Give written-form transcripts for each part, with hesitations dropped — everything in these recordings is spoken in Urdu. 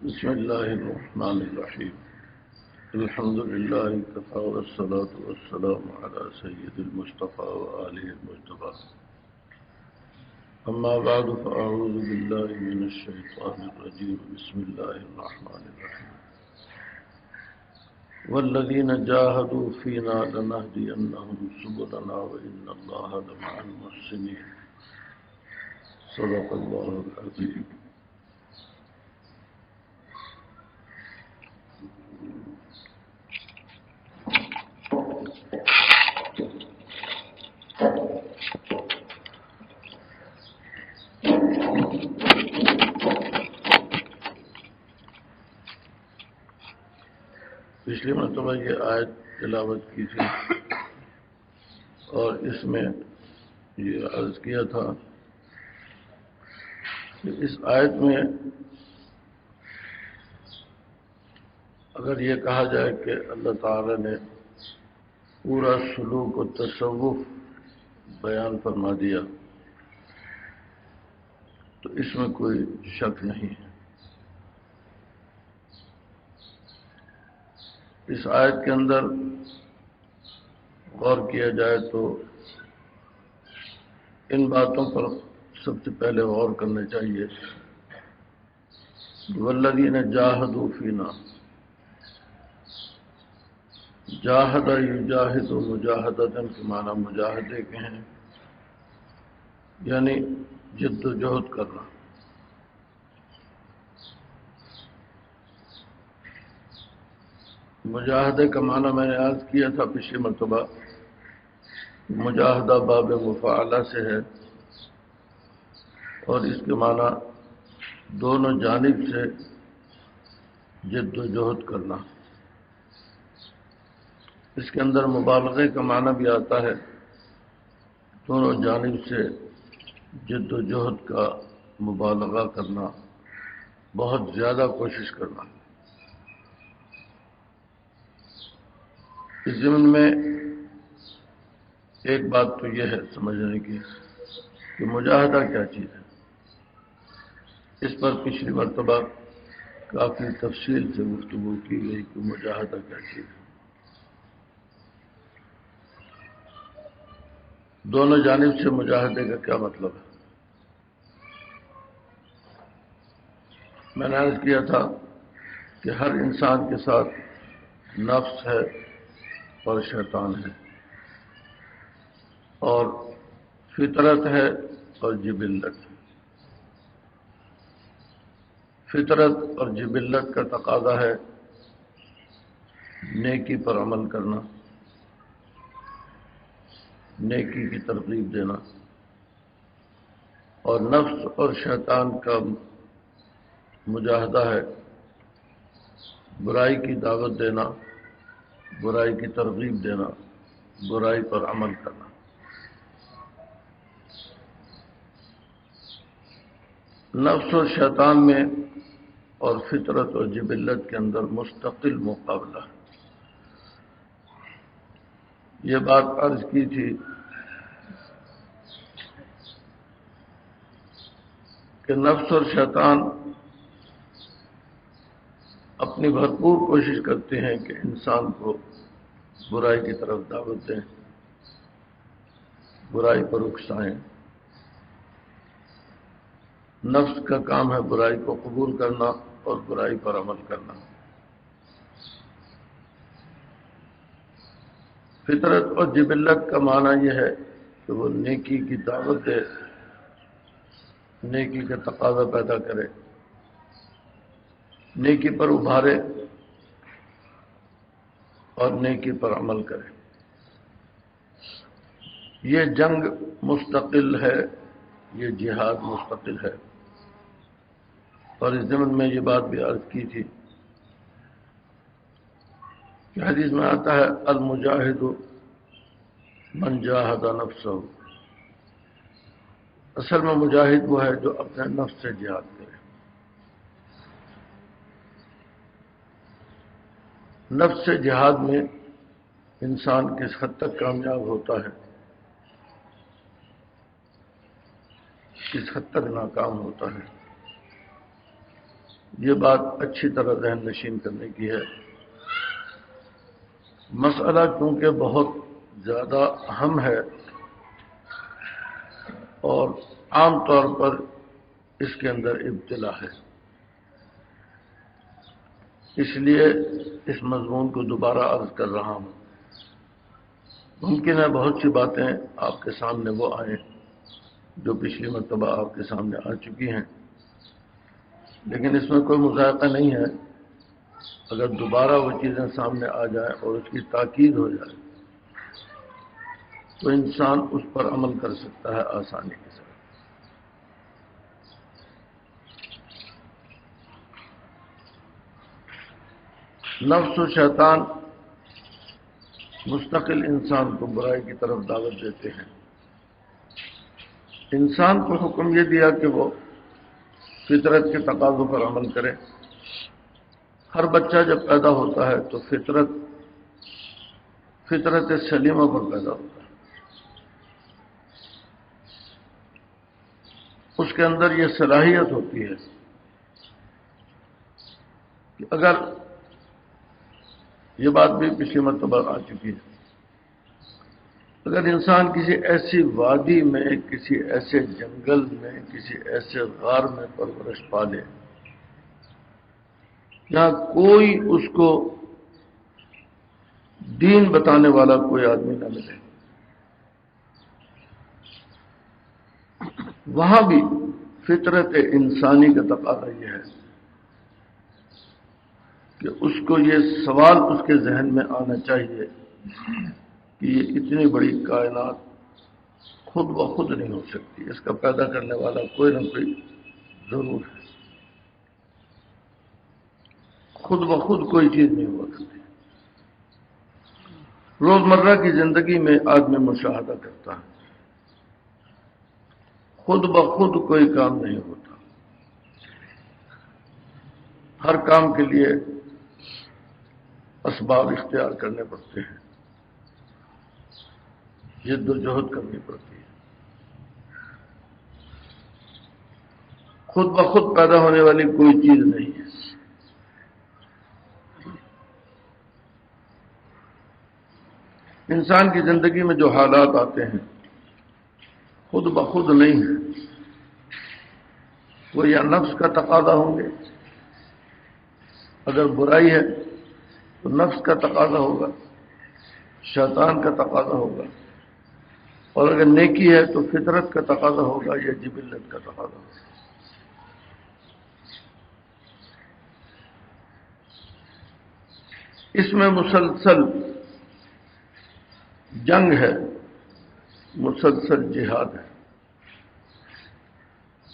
بسم الله الرحمن الرحيم. الحمد لله كفى والصلاة والسلام على سيد المصطفى وآله المجتبى. أما بعد فأعوذ بالله من الشيطان الرجيم. بسم الله الرحمن الرحيم. والذين جاهدوا فينا لنهدينهم سبلنا وإن الله لمع المحسنين. صدق الله العظيم. پچھلی مرتبہ یہ آیت تلاوت کی تھی اور اس میں یہ عرض کیا تھا کہ اس آیت میں اگر یہ کہا جائے کہ اللہ تعالی نے پورا سلوک و تصوف بیان فرما دیا تو اس میں کوئی شک نہیں ہے۔ اس آیت کے اندر غور کیا جائے تو ان باتوں پر سب سے پہلے غور کرنا چاہیے۔ والذین جاہدوا فینا، جاہد یجاہد و مجاہدتاً کے معنی مجاہدے کے ہیں، یعنی جد و جہد کرنا۔ مجاہدے کا معنی میں نے عرض کیا تھا پچھلی مرتبہ، مجاہدہ باب مفاعلہ سے ہے اور اس کے معنی دونوں جانب سے جد و جہد کرنا۔ اس کے اندر مبالغے کا معنی بھی آتا ہے، دونوں جانب سے جد و جہد کا مبالغہ کرنا، بہت زیادہ کوشش کرنا۔ اس ضمن میں ایک بات تو یہ ہے سمجھنے کی کہ مجاہدہ کیا چیز ہے۔ اس پر پچھلی مرتبہ کافی تفصیل سے گفتگو کی گئی کہ مجاہدہ کیا چیز ہے، دونوں جانب سے مجاہدے کا کیا مطلب ہے۔ میں نے عرض کیا تھا کہ ہر انسان کے ساتھ نفس ہے اور شیطان ہے، اور فطرت ہے اور جبلت ہے۔ فطرت اور جبلت کا تقاضا ہے نیکی پر عمل کرنا، نیکی کی ترغیب دینا، اور نفس اور شیطان کا مجاہدہ ہے برائی کی دعوت دینا، برائی کی ترغیب دینا، برائی پر عمل کرنا۔ نفس اور شیطان میں اور فطرت اور جبلت کے اندر مستقل مقابلہ ہے۔ یہ بات عرض کی تھی کہ نفس اور شیطان اپنی بھرپور کوشش کرتے ہیں کہ انسان کو برائی کی طرف دعوت دیں، برائی پر اکسائیں۔ نفس کا کام ہے برائی کو قبول کرنا اور برائی پر عمل کرنا۔ فطرت اور جبلت کا معنی یہ ہے کہ وہ نیکی کی دعوت دے، نیکی کا تقاضا پیدا کرے، نیکی پر ابھارے اور نیکی پر عمل کرے۔ یہ جنگ مستقل ہے، یہ جہاد مستقل ہے۔ اور اس ضمن میں یہ بات بھی عرض کی تھی کہ حدیث میں آتا ہے المجاہد من جاہد نفسہ، اصل میں مجاہد وہ ہے جو اپنے نفس سے جہاد کرے۔ نفس سے جہاد میں انسان کس حد تک کامیاب ہوتا ہے، کس حد تک ناکام ہوتا ہے، یہ بات اچھی طرح ذہن نشین کرنے کی ہے۔ مسئلہ چونکہ بہت زیادہ اہم ہے اور عام طور پر اس کے اندر ابتلا ہے، اس لیے اس مضمون کو دوبارہ عرض کر رہا ہوں۔ ممکن ہے بہت سی باتیں آپ کے سامنے وہ آئیں جو پچھلی مرتبہ آپ کے سامنے آ چکی ہیں، لیکن اس میں کوئی مذائقہ نہیں ہے اگر دوبارہ وہ چیزیں سامنے آ جائیں اور اس کی تاکید ہو جائے تو انسان اس پر عمل کر سکتا ہے آسانی کے ساتھ۔ نفس و شیطان مستقل انسان کو برائی کی طرف دعوت دیتے ہیں۔ انسان کو حکم یہ دیا کہ وہ فطرت کے تقاضوں پر عمل کرے۔ ہر بچہ جب پیدا ہوتا ہے تو فطرت سلیمہ پر پیدا ہوتا ہے۔ اس کے اندر یہ صلاحیت ہوتی ہے کہ اگر یہ بات بھی پچھلی مرتبہ آ چکی ہے، اگر انسان کسی ایسی وادی میں، کسی ایسے جنگل میں، کسی ایسے غار میں پرورش پالے جہاں کوئی اس کو دین بتانے والا کوئی آدمی نہ ملے، وہاں بھی فطرت انسانی کا تقاضا یہ ہے کہ اس کو یہ سوال اس کے ذہن میں آنا چاہیے کہ یہ اتنی بڑی کائنات خود بخود نہیں ہو سکتی، اس کا پیدا کرنے والا کوئی نہ کوئی ضرور ہے۔ خود بخود کوئی چیز نہیں ہو سکتی۔ روزمرہ کی زندگی میں آدمی مشاہدہ کرتا ہے، خود بخود کوئی کام نہیں ہوتا، ہر کام کے لیے اسباب اختیار کرنے پڑتے ہیں، جد و جہد کرنی پڑتی ہے۔ خود بخود پیدا ہونے والی کوئی چیز نہیں ہے۔ انسان کی زندگی میں جو حالات آتے ہیں خود بخود نہیں ہیں، وہ یا نفس کا تقاضا ہوں گے، اگر برائی ہے تو نفس کا تقاضا ہوگا، شیطان کا تقاضا ہوگا، اور اگر نیکی ہے تو فطرت کا تقاضا ہوگا یا جبلت کا تقاضا ہوگا۔ اس میں مسلسل جنگ ہے، مسلسل جہاد ہے،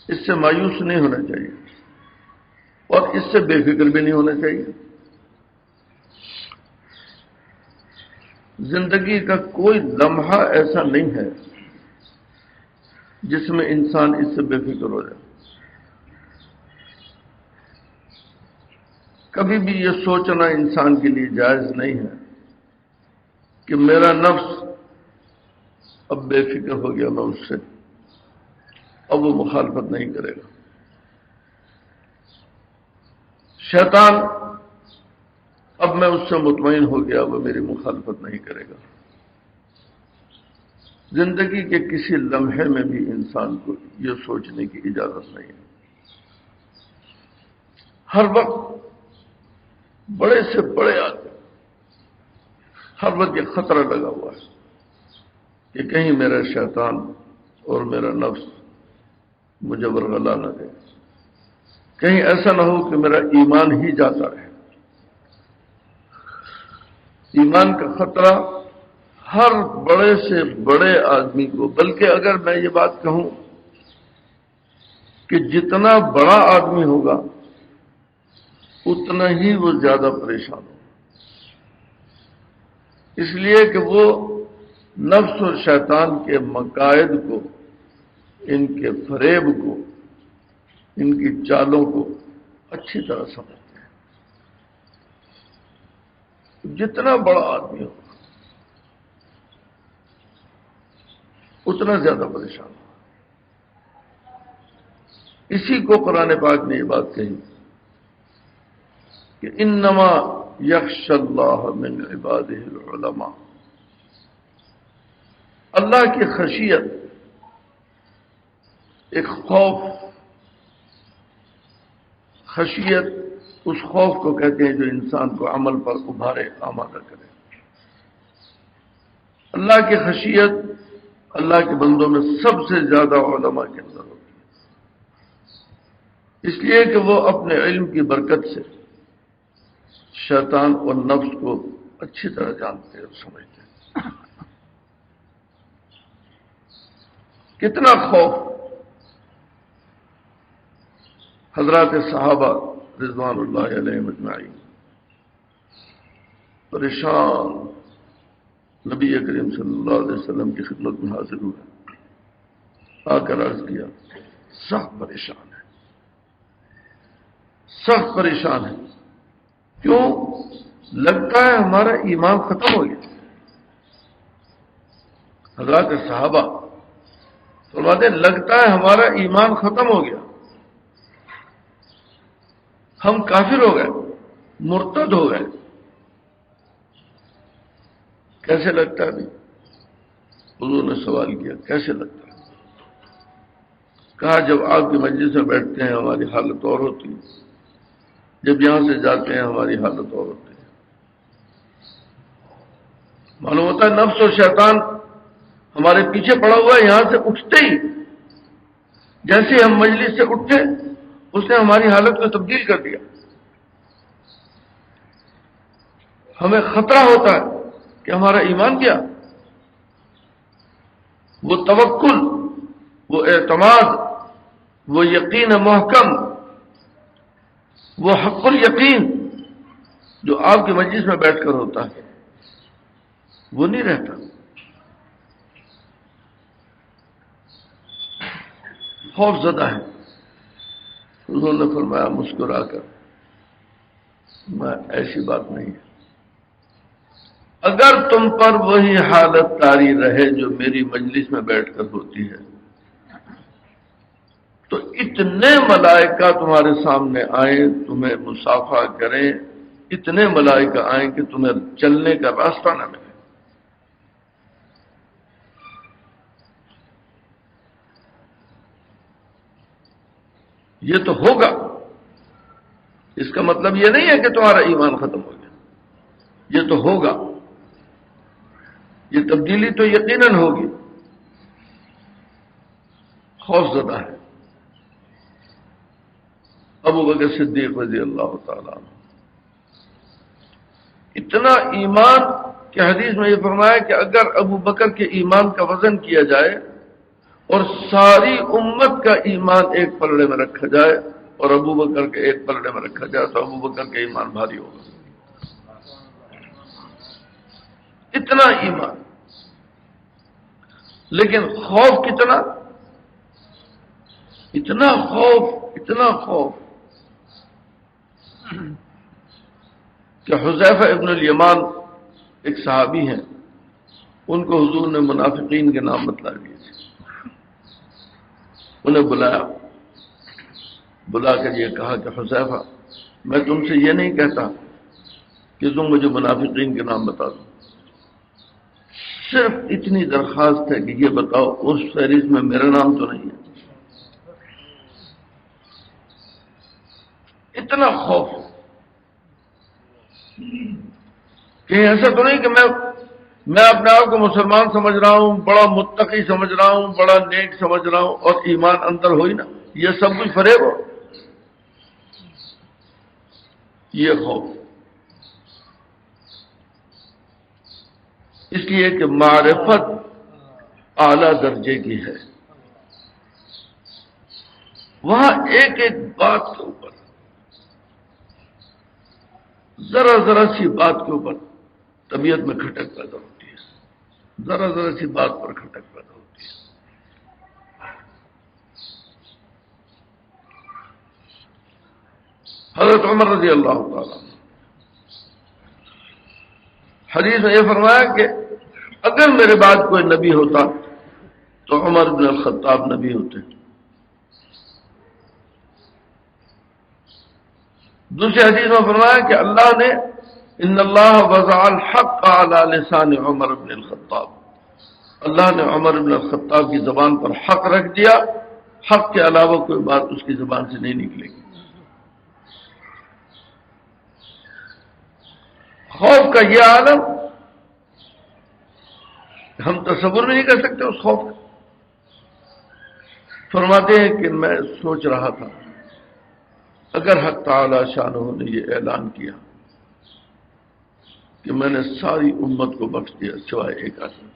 اس سے مایوس نہیں ہونا چاہیے اور اس سے بے فکر بھی نہیں ہونا چاہیے۔ زندگی کا کوئی لمحہ ایسا نہیں ہے جس میں انسان اس سے بے فکر ہو جائے۔ کبھی بھی یہ سوچنا انسان کے لیے جائز نہیں ہے کہ میرا نفس اب بے فکر ہو گیا، میں اس سے اب وہ مخالفت نہیں کرے گا۔ شیطان اب میں اس سے مطمئن ہو گیا، وہ میری مخالفت نہیں کرے گا۔ زندگی کے کسی لمحے میں بھی انسان کو یہ سوچنے کی اجازت نہیں ہے۔ ہر وقت بڑے سے بڑے آدمی، ہر وقت یہ خطرہ لگا ہوا ہے کہ کہیں میرا شیطان اور میرا نفس مجھے ورغلا نہ دے، کہیں ایسا نہ ہو کہ میرا ایمان ہی جاتا رہے۔ ایمان کا خطرہ ہر بڑے سے بڑے آدمی کو، بلکہ اگر میں یہ بات کہوں کہ جتنا بڑا آدمی ہوگا اتنا ہی وہ زیادہ پریشان ہوگا، اس لیے کہ وہ نفس اور شیطان کے مقاصد کو، ان کے فریب کو، ان کی چالوں کو اچھی طرح سمجھتے ہیں۔ جتنا بڑا آدمی ہوگا اتنا زیادہ پریشان ہوگا۔ اسی کو قرآن پاک نے یہ بات کہی کہ انما یخش اللہ من عبادہ العلماء، اللہ کی خشیت ایک خوف، خشیت اس خوف کو کہتے ہیں جو انسان کو عمل پر ابھارے، آمادہ کرے۔ اللہ کی خشیت اللہ کے بندوں میں سب سے زیادہ علماء کے اندر ہوتی ہے، اس لیے کہ وہ اپنے علم کی برکت سے شیطان اور نفس کو اچھی طرح جانتے اور سمجھتے ہیں۔ کتنا خوف حضرات صحابہ رضوان اللہ علیہم اجمعین پریشان نبی کریم صلی اللہ علیہ وسلم کی خدمت میں حاضر ہوئے، آ کر عرض کیا سخت پریشان ہے، سخت پریشان ہے۔ کیوں؟ لگتا ہے ہمارا ایمان ختم ہو گیا۔ حضرات صحابہ فرماتے ہیں لگتا ہے ہمارا ایمان ختم ہو گیا، ہم کافر ہو گئے، مرتد ہو گئے۔ کیسے لگتا ہے بھی؟ حضور نے سوال کیا کیسے لگتا ہے؟ کہا جب آپ کی مجلس میں بیٹھتے ہیں ہماری حالت اور ہوتی ہے، جب یہاں سے جاتے ہیں ہماری حالت اور ہوتی ہے۔ معلوم ہوتا ہے نفس اور شیطان ہمارے پیچھے پڑا ہوا ہے، یہاں سے اٹھتے ہی جیسے ہم مجلس سے اٹھے اس نے ہماری حالت کو تبدیل کر دیا۔ ہمیں خطرہ ہوتا ہے کہ ہمارا ایمان کیا، وہ توکل، وہ اعتماد، وہ یقین محکم، وہ حق الیقین جو آپ کی مجلس میں بیٹھ کر ہوتا ہے وہ نہیں رہتا۔ خوف زدہ ہے۔ انہوں نے فرمایا مسکرا کر میں ایسی بات نہیں ہے، اگر تم پر وہی حالت طاری رہے جو میری مجلس میں بیٹھ کر ہوتی ہے تو اتنے ملائکہ تمہارے سامنے آئیں تمہیں مصافحہ کریں، اتنے ملائکہ آئیں کہ تمہیں چلنے کا راستہ نہ ملے۔ یہ تو ہوگا، اس کا مطلب یہ نہیں ہے کہ تمہارا ایمان ختم ہو گیا، یہ تو ہوگا، یہ تبدیلی تو یقیناً ہوگی۔ خوف زدہ ہے ابو بکر صدیق رضی اللہ تعالیٰ عنہ۔ اتنا ایمان کہ حدیث میں یہ فرمایا کہ اگر ابو بکر کے ایمان کا وزن کیا جائے اور ساری امت کا ایمان ایک پلڑے میں رکھا جائے اور ابو بکر کے ایک پلڑے میں رکھا جائے تو ابو بکر کا ایمان بھاری ہوگا۔ اتنا ایمان، لیکن خوف کتنا، اتنا خوف، اتنا خوف کہ حذیفہ ابن الیمان ایک صحابی ہیں، ان کو حضور نے منافقین کے نام بتلا دیے تھے۔ انہیں بلا کر یہ کہا کہ حذیفہ میں تم سے یہ نہیں کہتا کہ تم مجھے منافقین کے نام بتا دو، صرف اتنی درخواست ہے کہ یہ بتاؤ اس فہرست میں میرا نام تو نہیں ہے۔ اتنا خوف، کہیں ایسا تو نہیں کہ میں اپنے آپ کو مسلمان سمجھ رہا ہوں، بڑا متقی سمجھ رہا ہوں، بڑا نیک سمجھ رہا ہوں اور ایمان اندر ہو ہی نا، یہ سب کچھ فریب ہو۔ یہ خوف اس لیے کہ معرفت اعلیٰ درجے کی ہے، وہاں ایک ایک بات کے اوپر، ذرا ذرا سی بات کے اوپر طبیعت میں کھٹک پیدا ہوتی ہے، ذرا ذرا سی بات پر کھٹک پیدا ہوتی ہے۔ حضرت عمر رضی اللہ تعالیٰ حدیث میں یہ فرمایا کہ اگر میرے بعد کوئی نبی ہوتا تو عمر بن الخطاب نبی ہوتے۔ دوسری حدیث میں فرمایا کہ اللہ نے ان اللہ وضع الحق علی لسان عمر بن الخطاب، اللہ نے عمر بن الخطاب کی زبان پر حق رکھ دیا، حق کے علاوہ کوئی بات اس کی زبان سے نہیں نکلے گی۔ خوف کا یہ عالم ہم تصور بھی نہیں کر سکتے اس خوف کا۔ فرماتے ہیں کہ میں سوچ رہا تھا اگر حق تعالی شانہ نے یہ اعلان کیا کہ میں نے ساری امت کو بخش دیا سوائے ایک آدمی،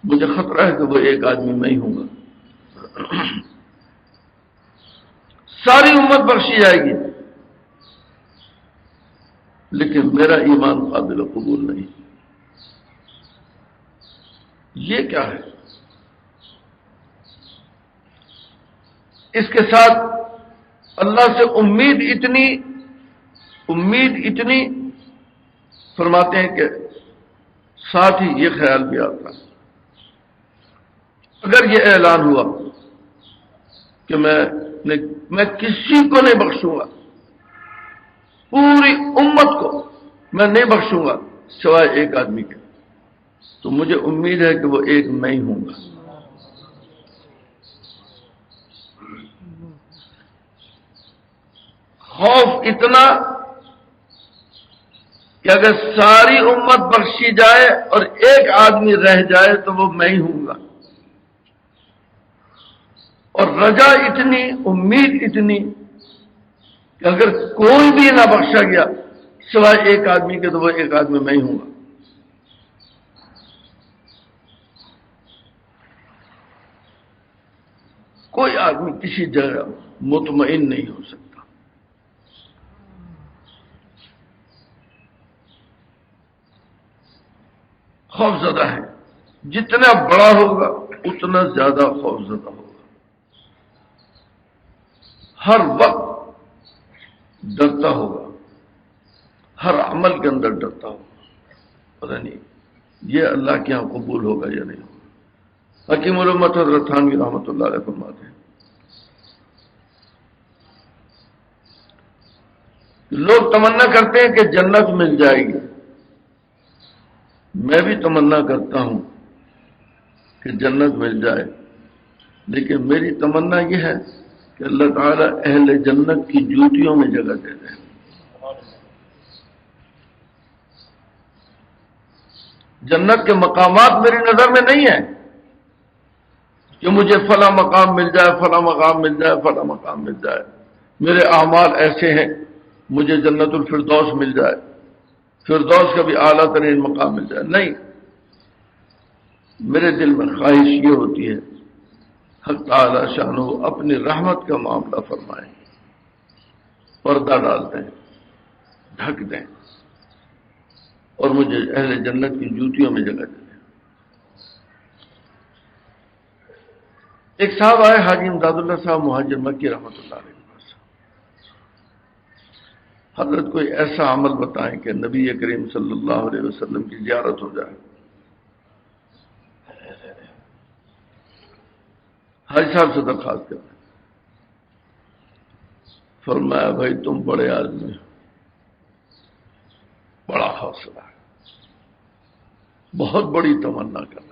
مجھے خطرہ ہے کہ وہ ایک آدمی میں ہی ہوں گا، ساری امت بخشی جائے گی لیکن میرا ایمان قابل قبول نہیں۔ یہ کیا ہے؟ اس کے ساتھ اللہ سے امید اتنی فرماتے ہیں کہ ساتھ ہی یہ خیال بھی آتا ہے اگر یہ اعلان ہوا کہ میں کسی کو نہیں بخشوں گا، پوری امت کو میں نہیں بخشوں گا سوائے ایک آدمی کے، تو مجھے امید ہے کہ وہ ایک میں ہی ہوں گا۔ خوف اتنا کہ اگر ساری امت بخشی جائے اور ایک آدمی رہ جائے تو وہ میں ہی ہوں گا، اور رجا اتنی، امید اتنی کہ اگر کوئی بھی نہ بخشا گیا سوائے ایک آدمی کے تو وہ ایک آدمی میں ہی ہوں گا۔ کوئی آدمی کسی جگہ مطمئن نہیں ہو سکتا۔ خوف زدہ ہے، جتنا بڑا ہوگا اتنا زیادہ خوف زدہ ہوگا، ہر وقت ڈرتا ہوگا، ہر عمل کے اندر ڈرتا ہوگا، پتہ نہیں یہ اللہ کے ہاں قبول ہوگا یا نہیں ہوگا۔ حکیم الامت حضرت تھانوی رحمۃ اللہ علیہ فرماتے ہیں لوگ تمنا کرتے ہیں کہ جنت مل جائے گی، میں بھی تمنا کرتا ہوں کہ جنت مل جائے، لیکن میری تمنا یہ ہے کہ اللہ تعالیٰ اہل جنت کی جوتیوں میں جگہ دے دے۔ جنت کے مقامات میری نظر میں نہیں ہیں کہ مجھے فلاں مقام مل جائے، فلاں مقام مل جائے، فلاں مقام مل جائے، میرے اعمال ایسے ہیں مجھے جنت الفردوس مل جائے، فردوس کا بھی اعلیٰ ترین مقام مل جائے، نہیں، میرے دل میں خواہش یہ ہوتی ہے حق تعالی شانہ اپنی رحمت کا معاملہ فرمائیں، پردہ ڈال دیں، ڈھک دیں، اور مجھے اہل جنت کی جوتیوں میں جگہ دے دیں۔ ایک صاحب آئے حاجی امداد اللہ صاحب مہاجر مکی رحمۃ اللہ علیہ، حضرت کوئی ایسا عمل بتائیں کہ نبی کریم صلی اللہ علیہ وسلم کی زیارت ہو جائے۔ حاجی صاحب سے درخواست کریں، فرمایا بھائی تم بڑے آدمی ہو، بڑا حوصلہ ہے، بہت بڑی تمنا کر رہے ہو،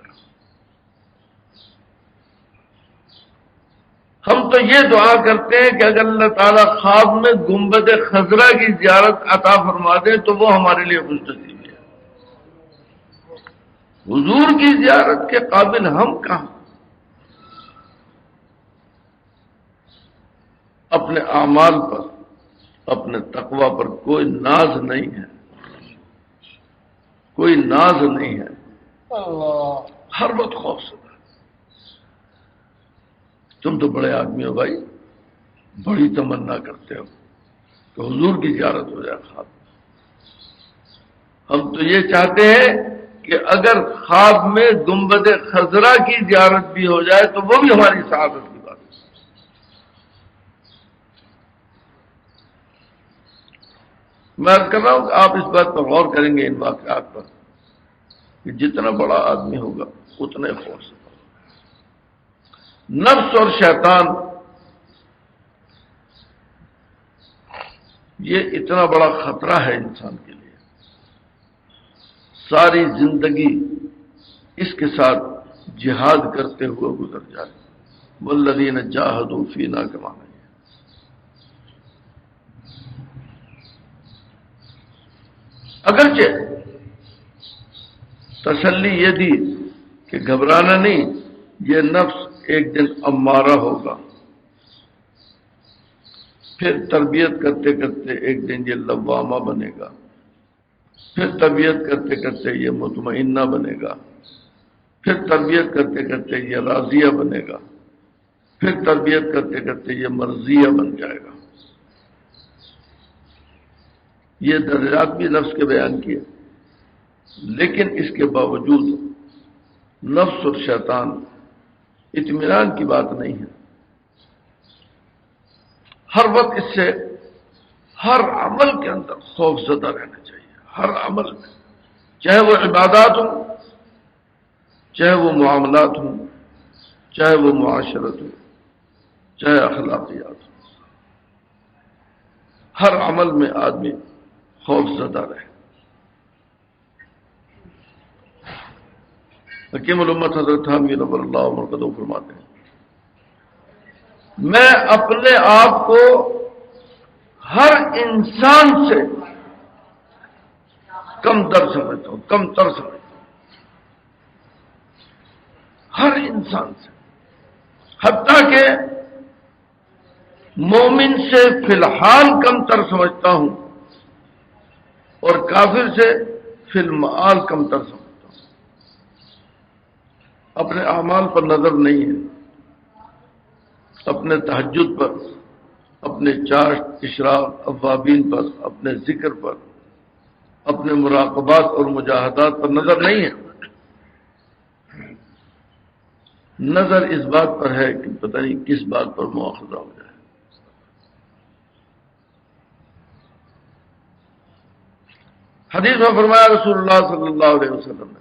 ہم تو یہ دعا کرتے ہیں کہ اگر اللہ تعالیٰ خواب میں گنبد خضرا کی زیارت عطا فرما دے تو وہ ہمارے لیے خوش نصیبی ہے۔ حضور کی زیارت کے قابل ہم کہاں؟ اپنے اعمال پر، اپنے تقوی پر کوئی ناز نہیں ہے، کوئی ناز نہیں ہے، ہر وقت خوف سے۔ تم تو بڑے آدمی ہو بھائی، بڑی تمنا کرتے ہو کہ حضور کی زیارت ہو جائے خواب۔ ہم تو یہ چاہتے ہیں کہ اگر خواب میں گنبد خضرا کی زیارت بھی ہو جائے تو وہ بھی ہماری سعادت کی بات ہے۔ میں کر رہا ہوں کہ آپ اس بات پر غور کریں گے، ان واقعات پر، کہ جتنا بڑا آدمی ہوگا اتنے خوف سے نفس اور شیطان یہ اتنا بڑا خطرہ ہے انسان کے لیے، ساری زندگی اس کے ساتھ جہاد کرتے ہوئے گزر جائے۔ والذین جاہدوا فینا کے معنی ہے۔ اگرچہ تسلی یہ دی کہ گھبرانا نہیں، یہ نفس ایک دن امارہ ہوگا، پھر تربیت کرتے کرتے ایک دن یہ لوامہ بنے گا، پھر تربیت کرتے کرتے یہ مطمئنہ بنے گا، پھر تربیت کرتے کرتے یہ راضیہ بنے گا، پھر تربیت کرتے کرتے یہ مرضیہ بن جائے گا۔ یہ درجات بھی نفس کے بیان کیے، لیکن اس کے باوجود نفس اور شیطان اطمینان کی بات نہیں ہے، ہر وقت اس سے ہر عمل کے اندر خوف زدہ رہنا چاہیے، ہر عمل میں، چاہے وہ عبادات ہوں، چاہے وہ معاملات ہوں، چاہے وہ معاشرت ہو، چاہے اخلاقیات ہوں، ہر عمل میں آدمی خوف زدہ رہے۔ حکیم الامت حضرت حامد رضی اللہ عنہ مرکزوں فرماتے ہیں، میں اپنے آپ کو ہر انسان سے کم تر سمجھتا ہوں، ہر انسان سے، حتیٰ کہ مومن سے فی الحال کم تر سمجھتا ہوں اور کافر سے فی المآل کم تر سمجھتا ہوں۔ اپنے اعمال پر نظر نہیں ہے، اپنے تہجد پر، اپنے چاشت اشراق اوابین پر، اپنے ذکر پر، اپنے مراقبات اور مجاہدات پر نظر نہیں ہے، نظر اس بات پر ہے کہ پتہ نہیں کس بات پر مواخذہ ہو جائے۔ حدیث میں فرمایا رسول اللہ صلی اللہ علیہ وسلم نے،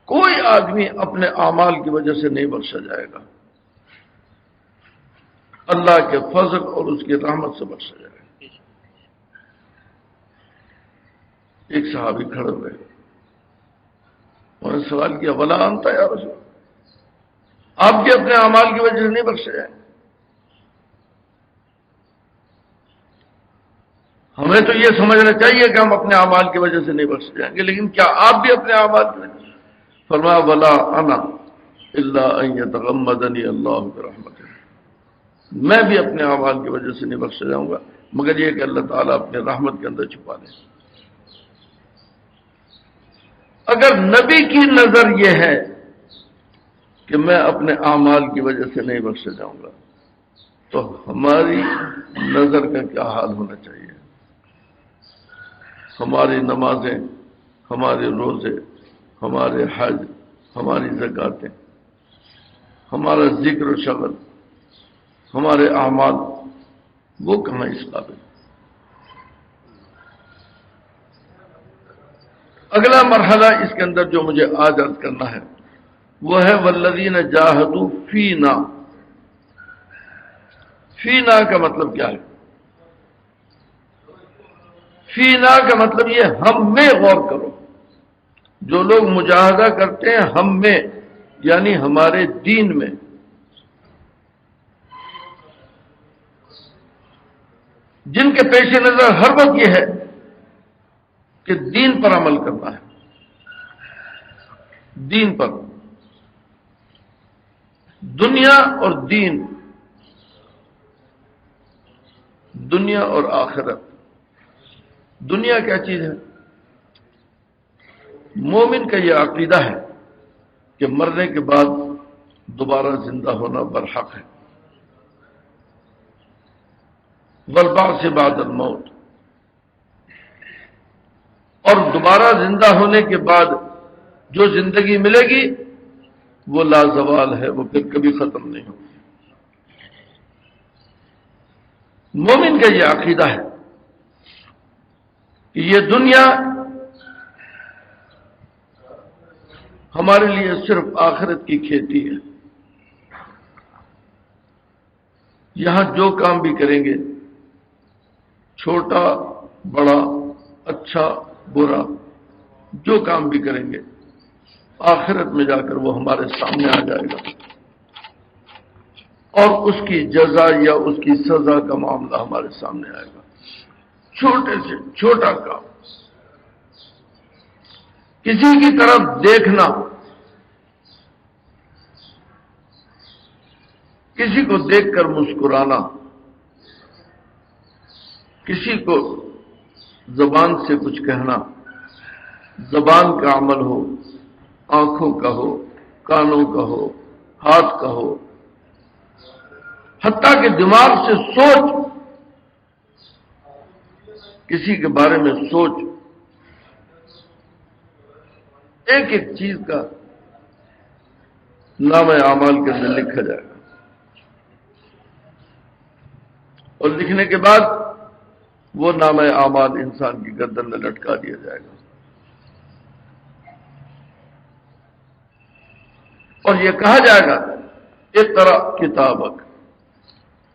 کوئی آدمی اپنے اعمال کی وجہ سے نہیں بخشا جائے گا، اللہ کے فضل اور اس کی رحمت سے بخشا جائے گا۔ ایک صحابی کھڑے ہوئے، انہوں نے سوال کیا، ولا انت یا رسول، آپ بھی اپنے اعمال کی وجہ سے نہیں بخشے جائیں؟ ہمیں تو یہ سمجھنا چاہیے کہ ہم اپنے اعمال کی وجہ سے نہیں بخشے جائیں گے، لیکن کیا آپ بھی اپنے اعمال کی وجہ سے؟ فرمایا ولا انا الا ان يتغمدني اللہ برحمتہ، میں بھی اپنے اعمال کی وجہ سے نہیں بخشا جاؤں گا مگر یہ کہ اللہ تعالیٰ اپنے رحمت کے اندر چھپا لے۔ اگر نبی کی نظر یہ ہے کہ میں اپنے اعمال کی وجہ سے نہیں بخشا جاؤں گا، تو ہماری نظر کا کیا حال ہونا چاہیے؟ ہماری نمازیں، ہمارے روزے، ہمارے حج، ہماری زکاتیں، ہمارا ذکر و شغل، ہمارے اعمال، وہ کہاں اس قابل؟ اگلا مرحلہ اس کے اندر جو مجھے آج عرض کرنا ہے وہ ہے والذین جاہدوا فینا۔ فینا کا مطلب کیا ہے؟ فینا کا مطلب یہ ہم میں غور کرو، جو لوگ مجاہدہ کرتے ہیں ہم میں، یعنی ہمارے دین میں، جن کے پیش نظر ہر وقت یہ ہے کہ دین پر عمل کرنا ہے، دین پر، دنیا اور دین، دنیا اور آخرت۔ دنیا کیا چیز ہے؟ مومن کا یہ عقیدہ ہے کہ مرنے کے بعد دوبارہ زندہ ہونا برحق ہے، والبعث بعد الموت، اور دوبارہ زندہ ہونے کے بعد جو زندگی ملے گی وہ لازوال ہے، وہ پھر کبھی ختم نہیں ہوگی۔ مومن کا یہ عقیدہ ہے کہ یہ دنیا ہمارے لیے صرف آخرت کی کھیتی ہے، یہاں جو کام بھی کریں گے چھوٹا بڑا اچھا برا جو کام بھی کریں گے آخرت میں جا کر وہ ہمارے سامنے آ جائے گا، اور اس کی جزا یا اس کی سزا کا معاملہ ہمارے سامنے آئے گا۔ چھوٹے سے چھوٹا کام، کسی کی طرف دیکھنا، کسی کو دیکھ کر مسکرانا، کسی کو زبان سے کچھ کہنا، زبان کا عمل ہو، آنکھوں کا ہو، کانوں کا ہو، ہاتھ کا ہو، حتیٰ کہ دماغ سے سوچ، کسی کے بارے میں سوچ، ایک ایک چیز کا نام اعمال کے اندر لکھا جائے گا، اور لکھنے کے بعد وہ نام اعمال انسان کی گردن میں لٹکا دیا جائے گا، اور یہ کہا جائے گا اقرأ کتابک،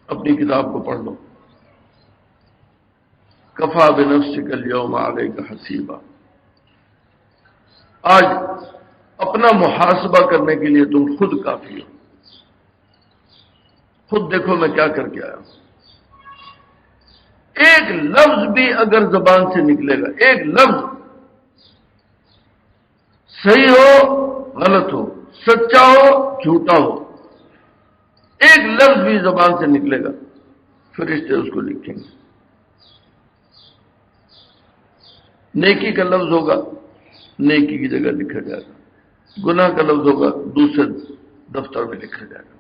اپنی کتاب کو پڑھ لو، کفا بنفسک اليوم علیک حسیبا، آج اپنا محاسبہ کرنے کے لیے تم خود کافی ہو، خود دیکھو میں کیا کر کے آیا ہوں۔ ایک لفظ بھی اگر زبان سے نکلے گا، ایک لفظ صحیح ہو غلط ہو، سچا ہو جھوٹا ہو، ایک لفظ بھی زبان سے نکلے گا فرشتے اس کو لکھیں گے۔ نیکی کا لفظ ہوگا نیکی کی جگہ لکھا جائے گا، گناہ کا لفظ ہوگا دوسرے دفتر میں لکھا جائے گا۔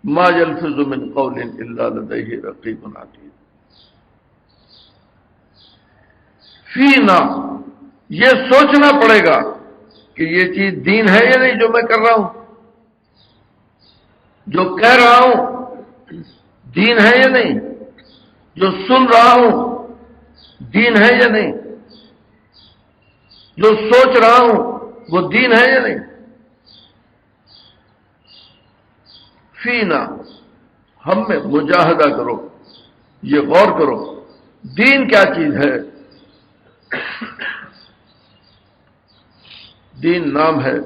ما یلفظ من قول الا لدیہ رقیب عتید، فینا، یہ سوچنا پڑے گا کہ یہ چیز دین ہے یا نہیں جو میں کر رہا ہوں، جو کہہ رہا ہوں دین ہے یا نہیں، جو سن رہا ہوں دین ہے یا نہیں، جو سوچ رہا ہوں وہ دین ہے یا نہیں۔ فینا، ہم میں مجاہدہ کرو، یہ غور کرو دین کیا چیز ہے۔ دین نام ہے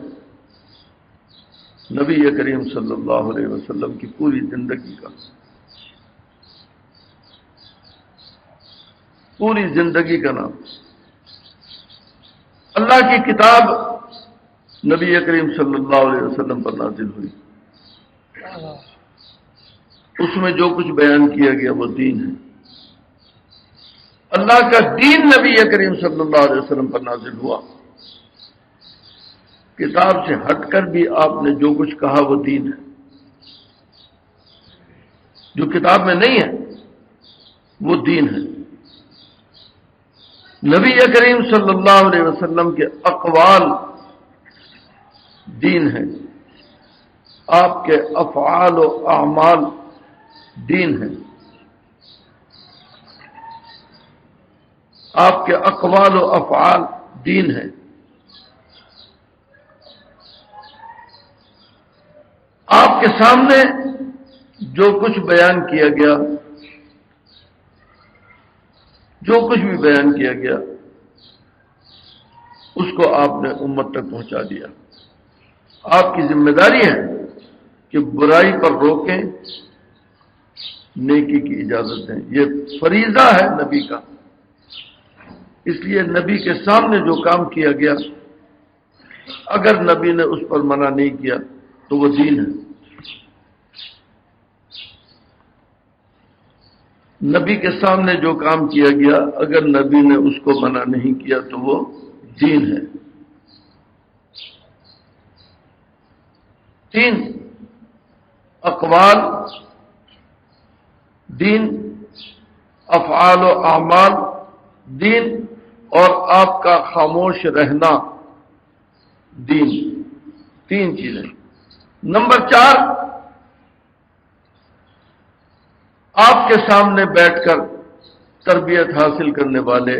نبی کریم صلی اللہ علیہ وسلم کی پوری زندگی کا، پوری زندگی کا نام۔ اللہ کی کتاب نبی کریم صلی اللہ علیہ وسلم پر نازل ہوئی، اس میں جو کچھ بیان کیا گیا وہ دین ہے۔ اللہ کا دین نبی کریم صلی اللہ علیہ وسلم پر نازل ہوا، کتاب سے ہٹ کر بھی آپ نے جو کچھ کہا وہ دین ہے، جو کتاب میں نہیں ہے وہ دین ہے۔ نبی کریم صلی اللہ علیہ وسلم کے اقوال دین ہے، آپ کے افعال و اعمال دین ہے، آپ کے اقوال و افعال دین ہے۔ آپ کے سامنے جو کچھ بیان کیا گیا، جو کچھ بھی بیان کیا گیا اس کو آپ نے امت تک پہنچا دیا۔ آپ کی ذمہ داری ہے کہ برائی پر روکیں، نیکی کی اجازت دیں، یہ فریضہ ہے نبی کا۔ اس لیے نبی کے سامنے جو کام کیا گیا اگر نبی نے اس پر منع نہیں کیا تو وہ دین ہے۔ نبی کے سامنے جو کام کیا گیا اگر نبی نے اس کو منع نہیں کیا تو وہ دین ہے۔ تین اقوال دین، افعال و اعمال دین، اور آپ کا خاموش رہنا دین، تین چیزیں۔ نمبر 4، آپ کے سامنے بیٹھ کر تربیت حاصل کرنے والے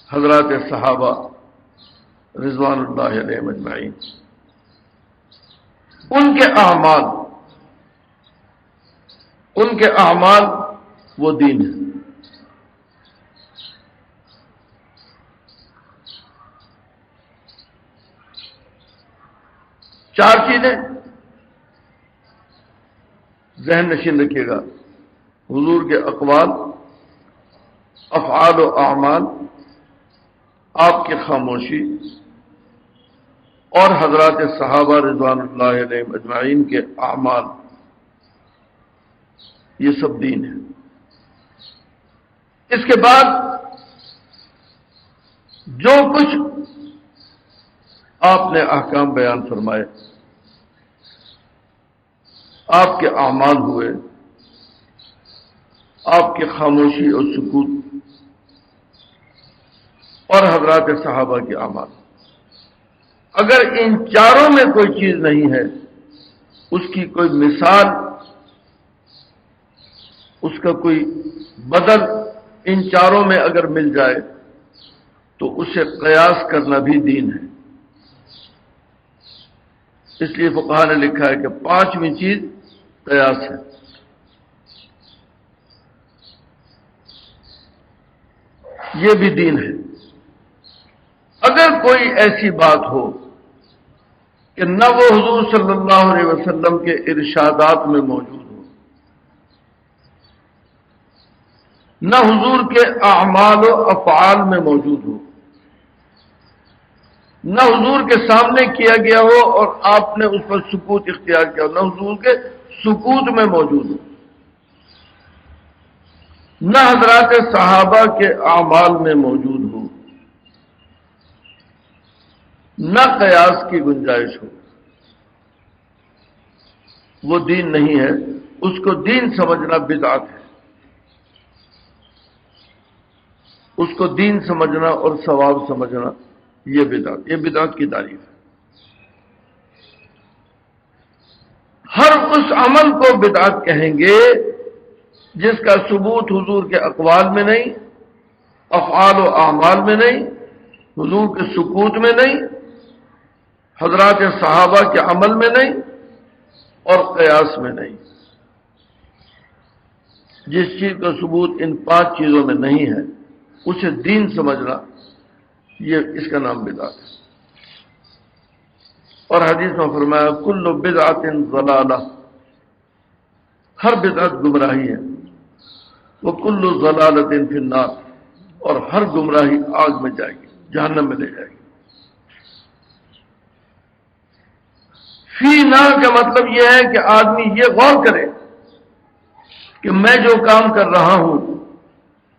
حضرات صحابہ رضوان اللہ علیہم اجمعین، ان کے اعمال، ان کے اعمال وہ دین ہے۔ چار چیزیں ذہن نشین رکھیے گا، حضور کے اقوال، افعال و اعمال، آپ کی خاموشی، اور حضرات صحابہ رضوان اللہ علیہم اجمعین کے اعمال، یہ سب دین ہے۔ اس کے بعد جو کچھ آپ نے احکام بیان فرمائے، آپ کے اعمال ہوئے، آپ کی خاموشی اور سکوت، اور حضرات صحابہ کے اعمال، اگر ان چاروں میں کوئی چیز نہیں ہے، اس کی کوئی مثال، اس کا کوئی بدل ان چاروں میں اگر مل جائے تو اسے قیاس کرنا بھی دین ہے۔ اس لیے فقہا نے لکھا ہے کہ پانچویں چیز قیاس ہے۔ یہ بھی دین ہے۔ اگر کوئی ایسی بات ہو کہ نہ وہ حضور صلی اللہ علیہ وسلم کے ارشادات میں موجود ہو، نہ حضور کے اعمال و افعال میں موجود ہو، نہ حضور کے سامنے کیا گیا ہو اور آپ نے اس پر سکوت اختیار کیا ہو، نہ حضور کے سکوت میں موجود ہو، نہ حضرات صحابہ کے اعمال میں موجود ہو، نہ قیاس کی گنجائش ہو، وہ دین نہیں ہے۔ اس کو دین سمجھنا بدعت ہے۔ اس کو دین سمجھنا اور ثواب سمجھنا یہ بدعت کی تعریف ہے۔ ہر اس عمل کو بدعت کہیں گے جس کا ثبوت حضور کے اقوال میں نہیں، افعال و اعمال میں نہیں، حضور کے سکوت میں نہیں، حضرات صحابہ کے عمل میں نہیں، اور قیاس میں نہیں۔ جس چیز کا ثبوت ان پانچ چیزوں میں نہیں ہے اسے دین سمجھنا، یہ اس کا نام بدعت ہے۔ اور حدیث میں فرمایا کل بدعت ضلالہ، ہر بدعت گمراہی ہے، وکل ضلالۃ فی النار، اور ہر گمراہی آگ میں جائے گی، جہنم میں لے جائے گی۔ فی نار کا مطلب یہ ہے کہ آدمی یہ غور کرے کہ میں جو کام کر رہا ہوں،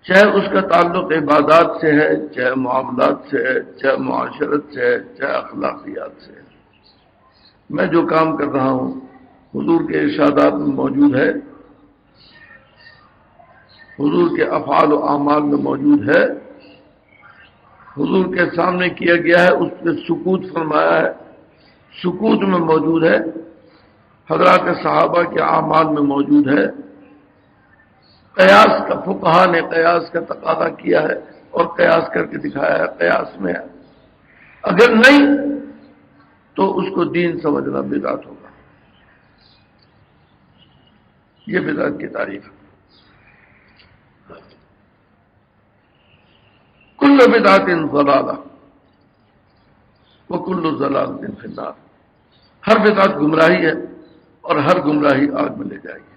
چاہے اس کا تعلق عبادات سے ہے، چاہے معاملات سے ہے، چاہے معاشرت سے ہے، چاہے اخلاقیات سے ہے، میں جو کام کر رہا ہوں حضور کے ارشادات میں موجود ہے، حضور کے افعال و اعمال میں موجود ہے، حضور کے سامنے کیا گیا ہے، اس پہ سکوت فرمایا ہے، سکوت میں موجود ہے، حضرات صحابہ کے اعمال میں موجود ہے۔ قیاس کا فقہا نے قیاس کا تقاضا کیا ہے اور قیاس کر کے دکھایا ہے، قیاس میں ہے۔ اگر نہیں تو اس کو دین سمجھنا بدعت ہوگا۔ یہ بدعت کی تعریف ہے۔ کل بدعت ضلالہ وکل ضلالۃ فی النار، ہر بدعت گمراہی ہے اور ہر گمراہی آگ میں لے جائے گی۔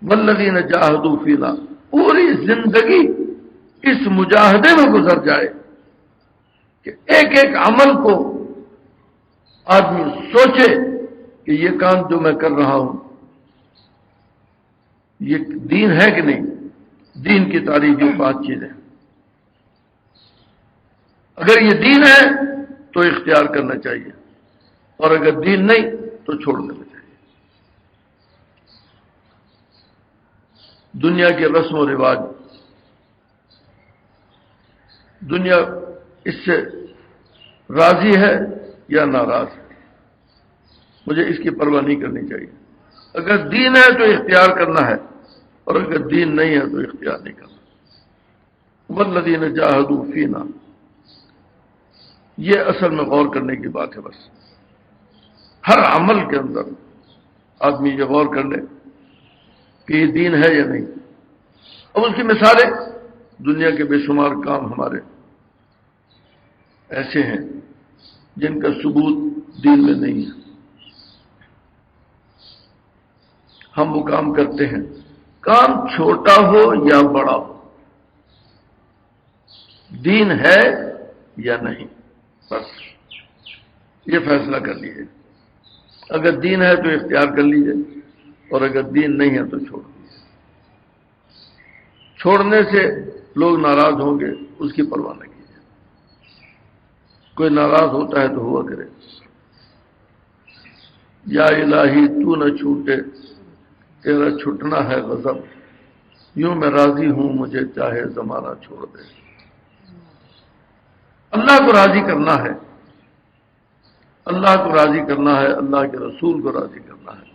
والذین جاہدوا فینا، پوری زندگی اس مجاہدے میں گزر جائے کہ ایک ایک عمل کو آدمی سوچے کہ یہ کام جو میں کر رہا ہوں یہ دین ہے کہ نہیں۔ دین کی تعریف یہ پانچ چیزیں، اگر یہ دین ہے تو اختیار کرنا چاہیے، اور اگر دین نہیں تو چھوڑ دینا چاہیے۔ دنیا کے رسم و رواج، دنیا اس سے راضی ہے یا ناراض ہے، مجھے اس کی پرواہ نہیں کرنی چاہیے۔ اگر دین ہے تو اختیار کرنا ہے، اور اگر دین نہیں ہے تو اختیار نہیں کرنا۔ والذین جاہدوا فینا، یہ اصل میں غور کرنے کی بات ہے۔ بس ہر عمل کے اندر، آدمی یہ غور کر لے کہ یہ دین ہے یا نہیں. اب اس کی مثالیں دنیا کے بے شمار کام ہمارے ایسے ہیں جن کا ثبوت دین میں نہیں ہے. ہم وہ کام کرتے ہیں، کام چھوٹا ہو یا بڑا ہو، دین ہے یا نہیں، بس یہ فیصلہ کر لیجیے. اگر دین ہے تو اختیار کر لیجیے، اور اگر دین نہیں ہے تو چھوڑ دیجیے. چھوڑنے سے لوگ ناراض ہوں گے، اس کی پرواہ نہ کیجیے. کوئی ناراض ہوتا ہے تو ہوا کرے. یا الہی تو نہ چھوٹے، تیرا چھٹنا ہے غضب، یوں میں راضی ہوں مجھے چاہے زمانہ چھوڑ دے. اللہ کو راضی کرنا ہے، اللہ کو راضی کرنا ہے، اللہ کے رسول کو راضی کرنا ہے.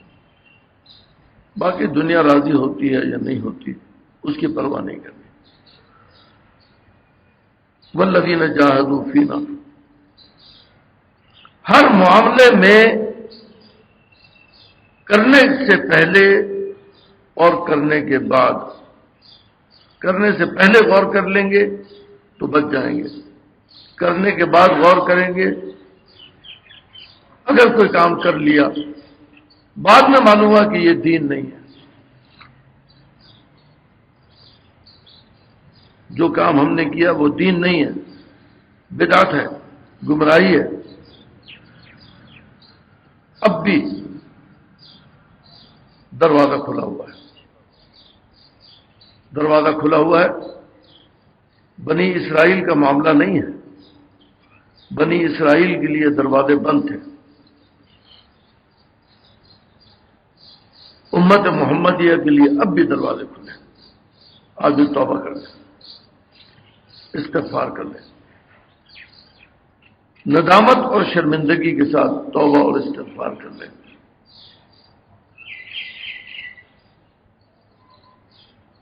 باقی دنیا راضی ہوتی ہے یا نہیں ہوتی اس کی پرواہ نہیں کرنی. والذین جاہدوا فینا، ہر معاملے میں کرنے سے پہلے اور کرنے کے بعد، کرنے سے پہلے غور کر لیں گے تو بچ جائیں گے، کرنے کے بعد غور کریں گے. اگر کوئی کام کر لیا بعد میں معلوم ہوا کہ یہ دین نہیں ہے، جو کام ہم نے کیا وہ دین نہیں ہے، بدعت ہے، گمراہی ہے، اب بھی دروازہ کھلا ہوا ہے. دروازہ کھلا ہوا ہے. بنی اسرائیل کا معاملہ نہیں ہے، بنی اسرائیل کے لیے دروازے بند تھے. امت محمدیہ کے لیے اب بھی دروازے کھلے. آج بھی توبہ کر لیں، استغفار کر لیں، ندامت اور شرمندگی کے ساتھ توبہ اور استغفار کر لیں.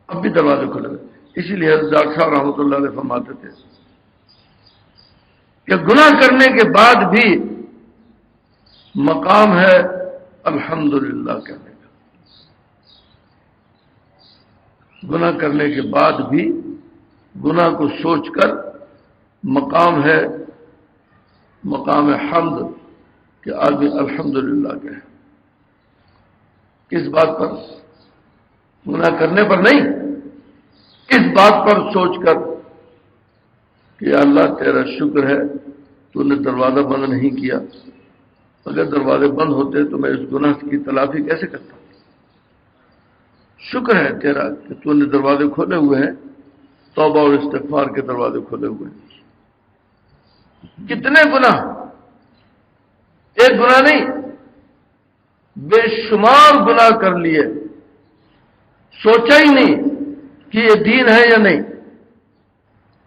اب بھی دروازے کھلے ہوئے. اسی لیے حضرت ڈاکٹر صاحب رحمۃ اللہ علیہ فرماتے تھے کہ گناہ کرنے کے بعد بھی مقام ہے الحمدللہ کہنے کا. گناہ کرنے کے بعد بھی گناہ کو سوچ کر مقام ہے، مقام حمد کہ آدمی الحمدللہ کہے. کس بات پر؟ گناہ کرنے پر نہیں، اس بات پر سوچ کر کہ یا اللہ تیرا شکر ہے تو نے دروازہ بند نہیں کیا، اگر دروازے بند ہوتے تو میں اس گناہ کی تلافی کیسے کرتا. شکر ہے تیرا کہ تو نے دروازے کھولے ہوئے ہیں، توبہ اور استغفار کے دروازے کھولے ہوئے ہیں. کتنے گناہ، ایک گناہ نہیں، بے شمار گناہ کر لیے، سوچا ہی نہیں کہ یہ دین ہے یا نہیں،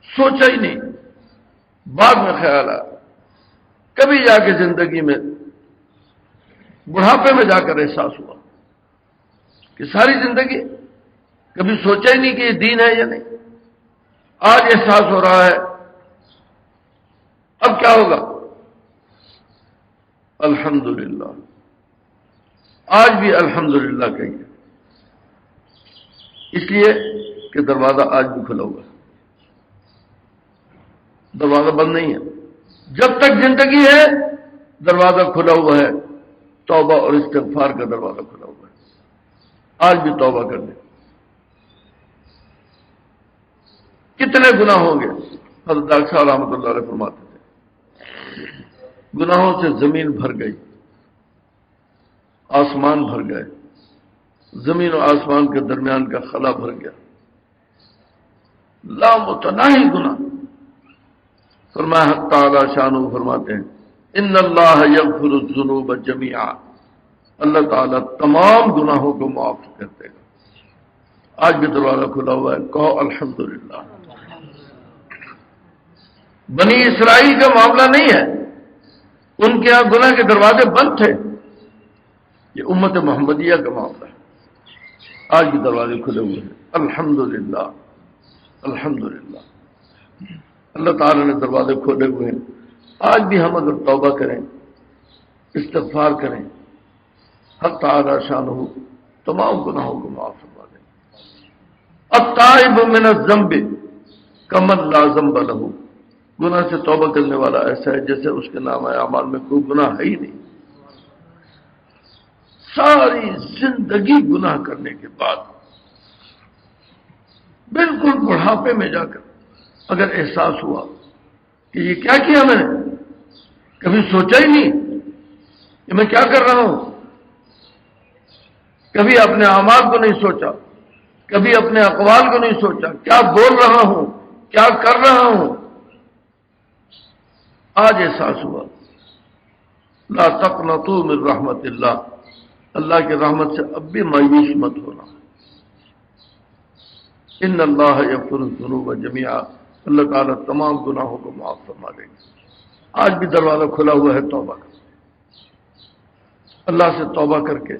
سوچا ہی نہیں، بعد میں خیال آیا. کبھی جا کے زندگی میں بڑھاپے میں جا کر احساس ہوا کہ ساری زندگی کبھی سوچا ہی نہیں کہ یہ دین ہے یا نہیں. آج احساس ہو رہا ہے. اب کیا ہوگا؟ الحمدللہ. آج بھی الحمدللہ کہیے، اس لیے کہ دروازہ آج بھی کھلا ہوا ہے، دروازہ بند نہیں ہے. جب تک زندگی ہے دروازہ کھلا ہوا ہے، توبہ اور استغفار کا دروازہ کھلا ہوا ہے. آج بھی توبہ کر لیں. کتنے گناہ ہوں گے؟ حضرت ڈاکٹر صاحب رحمۃ اللہ علیہ فرماتے تھے گناہوں سے زمین بھر گئی، آسمان بھر گئے، زمین و آسمان کے درمیان کا خلا بھر گیا، لامتناہی گناہ. فرمایا حق تعالی شانہ فرماتے ہیں ان اللہ یغفر الذنوب جميعا، اللہ تعالیٰ تمام گناہوں کو معاف کر دے گا. آج بھی دروازہ کھلا ہوا ہے، کہو الحمدللہ. بنی اسرائیل کا معاملہ نہیں ہے، ان کے ہاں گناہ کے دروازے بند تھے. یہ امت محمدیہ کا معاملہ ہے. آج بھی دروازے کھلے ہوئے ہیں. الحمدللہ الحمدللہ. اللہ تعالیٰ نے دروازے کھولے ہوئے ہیں. آج بھی ہم اگر توبہ کریں، استغفار کریں، حق تعالی شانہ تمام گناہوں کو معاف فرما دیں گے۔ التائب من الذنب کمن لا ذنب لہ، گناہ سے توبہ کرنے والا ایسا ہے جیسے اس کے نامہ اعمال میں کوئی گناہ ہے ہی نہیں۔ ساری زندگی گناہ کرنے کے بعد بالکل بڑھاپے میں جا کر اگر احساس ہوا کہ یہ کیا کیا میں نے، کبھی سوچا ہی نہیں کہ میں کیا کر رہا ہوں، کبھی اپنے اعمال کو نہیں سوچا، کبھی اپنے اقوال کو نہیں سوچا، کیا بول رہا ہوں، کیا کر رہا ہوں، آج احساس ہوا۔ لا تقنطوا من رحمت اللہ، اللہ کی رحمت سے اب بھی مایوس مت ہونا۔ ان اللہ یغفر الذنوب جميعا، اللہ تعالیٰ تمام گناہوں کو معاف فرما دیں گے۔ آج بھی دروازہ کھلا ہوا ہے توبہ کا، اللہ سے توبہ کر کے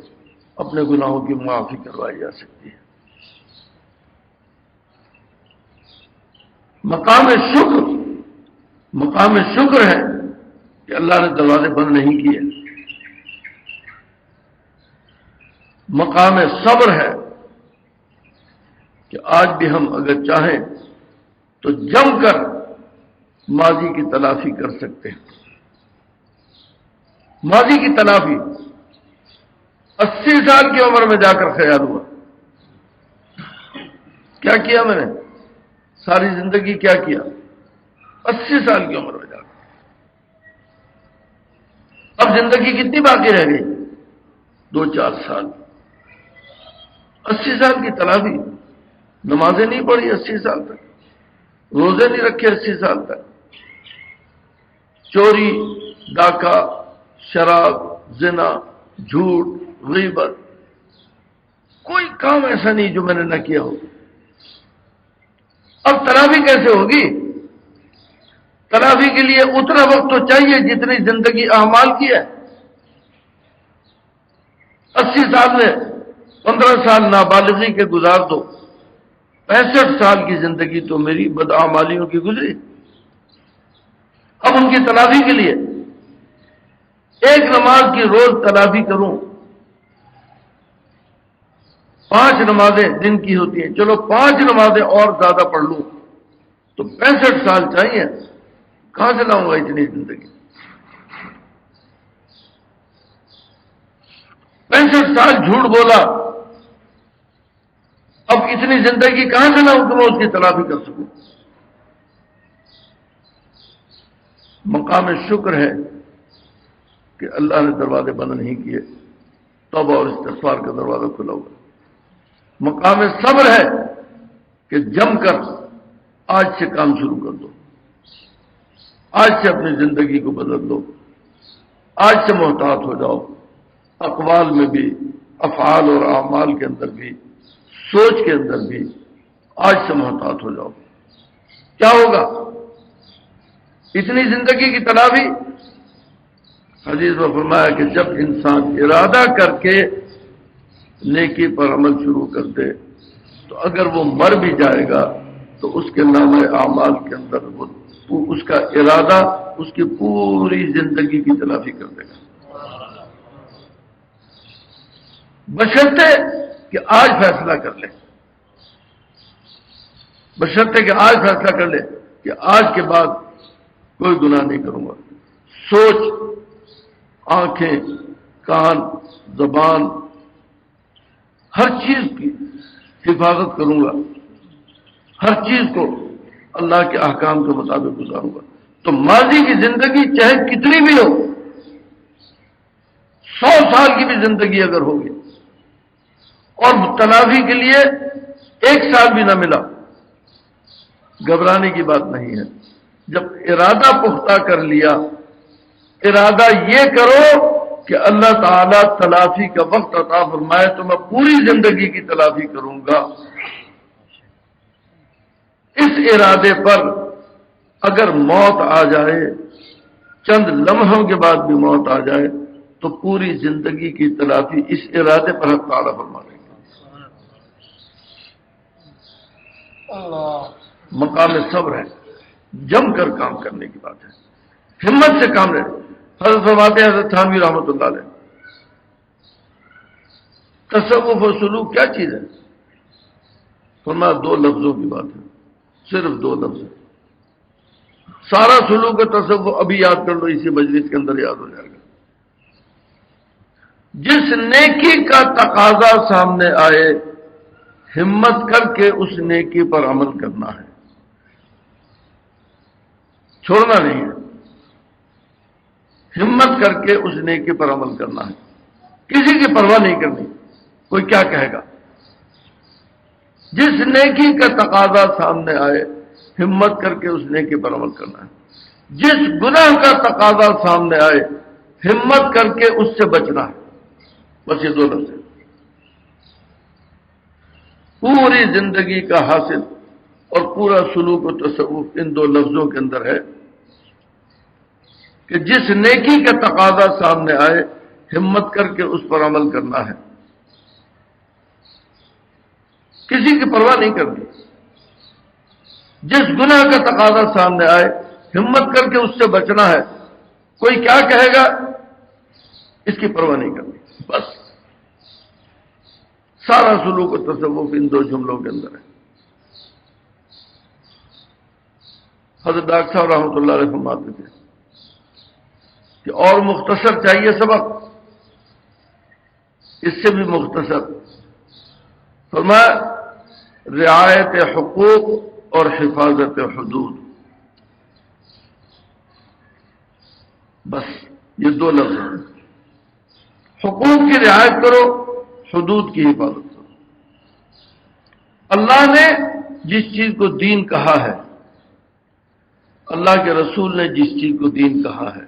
اپنے گناہوں کی معافی کروائی جا سکتی ہے۔ مقام شکر ہے کہ اللہ نے دروازے بند نہیں کیے۔ مقام صبر ہے کہ آج بھی ہم اگر چاہیں تو جم کر ماضی کی تلافی کر سکتے ہیں۔ ماضی کی تلافی 80 سال کی عمر میں جا کر خیال ہوا، کیا کیا میں نے، ساری زندگی کیا کیا، 80 سال کی عمر میں جا کر۔ اب زندگی کتنی باقی رہ گئی، 2-4 سال۔ 80 سال کی تلافی، نمازیں نہیں پڑھی 80 سال تک، روزے نہیں رکھے 80 سال تک، چوری، ڈاکہ، شراب، زنا، جھوٹ، غیبت، کوئی کام ایسا نہیں جو میں نے نہ کیا ہو۔ اب تلافی کیسے ہوگی؟ تلافی کے لیے اتنا وقت تو چاہیے جتنی زندگی اعمال کی ہے۔ 80 سال میں 15 سال نابالغی کے گزار دو، 65 سال کی زندگی تو میری بدعمالیوں کی گزری۔ اب ان کی تلافی کے لیے ایک نماز کی روز تلافی کروں، 5 نمازیں دن کی ہوتی ہیں، چلو 5 نمازیں اور زیادہ پڑھ لوں تو 65 سال چاہیے۔ کہاں سے لاؤں گا اتنی زندگی؟ 65 سال جھوٹ بولا، اب اتنی زندگی کہاں سے لاؤں کہ میں اس کی تلافی کر سکوں؟ مقام شکر ہے کہ اللہ نے دروازے بند نہیں کیے، توبہ اور استغفار کا دروازہ کھلا ہوا۔ مقام صبر ہے کہ جم کر آج سے کام شروع کر دو، آج سے اپنی زندگی کو بدل دو، آج سے محتاط ہو جاؤ، اقوال میں بھی، افعال اور اعمال کے اندر بھی، سوچ کے اندر بھی آج سے محتاط ہو جاؤ۔ کیا ہوگا؟ اتنی زندگی کی تلافی، حدیث میں فرمایا کہ جب انسان ارادہ کر کے نیکی پر عمل شروع کر دے تو اگر وہ مر بھی جائے گا تو اس کے نامہ اعمال کے اندر وہ اس کا ارادہ اس کی پوری زندگی کی تلافی کر دے گا، بشرطے کہ آج فیصلہ کر لے، بشرطے کہ آج فیصلہ کر لے کہ آج کے بعد کوئی گناہ نہیں کروں گا۔ سوچ، آنکھیں، کان، زبان، ہر چیز کی حفاظت کروں گا، ہر چیز کو اللہ کے احکام کے مطابق گزاروں گا۔ تو ماضی کی زندگی چاہے کتنی بھی ہو، 100 سال کی بھی زندگی اگر ہوگی اور تلافی کے لیے 1 سال بھی نہ ملا، گھبرانے کی بات نہیں ہے۔ جب ارادہ پختہ کر لیا، ارادہ یہ کرو کہ اللہ تعالیٰ تلافی کا وقت عطا فرمائے تو میں پوری زندگی کی تلافی کروں گا، اس ارادے پر اگر موت آ جائے، چند لمحوں کے بعد بھی موت آ جائے تو پوری زندگی کی تلافی اس ارادے پر حق تعالیٰ فرما دیں گے۔ مقام صبر ہے، جم کر کام کرنے کی بات ہے، ہمت سے کام لے۔ حضرت فرماتے ہیں، حضرت تھانوی رحمۃ اللہ علیہ، تصوف و سلوک کیا چیز ہے؟ فرمایا 2 لفظوں کی بات ہے، صرف 2 لفظ ہے۔ سارا سلوک و تصوف ابھی یاد کر لو، اسی مجلس کے اندر یاد ہو جائے گا۔ جس نیکی کا تقاضا سامنے آئے ہمت کر کے اس نیکی پر عمل کرنا ہے، چھوڑنا نہیں ہے، ہمت کر کے اس نیکی پر عمل کرنا ہے، کسی کی پرواہ نہیں کرنی کوئی کیا کہے گا۔ جس نیکی کا تقاضا سامنے آئے ہمت کر کے اس نیکی پر عمل کرنا ہے، جس گناہ کا تقاضا سامنے آئے ہمت کر کے اس سے بچنا ہے، بس یہ 2 لفظ ہیں۔ پوری زندگی کا حاصل اور پورا سلوک و تصوف ان 2 لفظوں کے اندر ہے کہ جس نیکی کا تقاضا سامنے آئے ہمت کر کے اس پر عمل کرنا ہے، کسی کی پرواہ نہیں کرنی۔ جس گناہ کا تقاضا سامنے آئے ہمت کر کے اس سے بچنا ہے، کوئی کیا کہے گا اس کی پرواہ نہیں کرنی، بس سارا سلوک و تصوف ان 2 جملوں کے اندر ہے۔ حضرت ڈاکٹر صاحب رحمۃ اللہ علیہ فرماتے تھے کہ اور مختصر چاہیے سبق، اس سے بھی مختصر، فرمایا رعایت حقوق اور حفاظت حدود، بس یہ 2 لفظ ہیں۔ حقوق کی رعایت کرو، حدود کی حفاظت کرو۔ اللہ نے جس چیز کو دین کہا ہے، اللہ کے رسول نے جس چیز کو دین کہا ہے،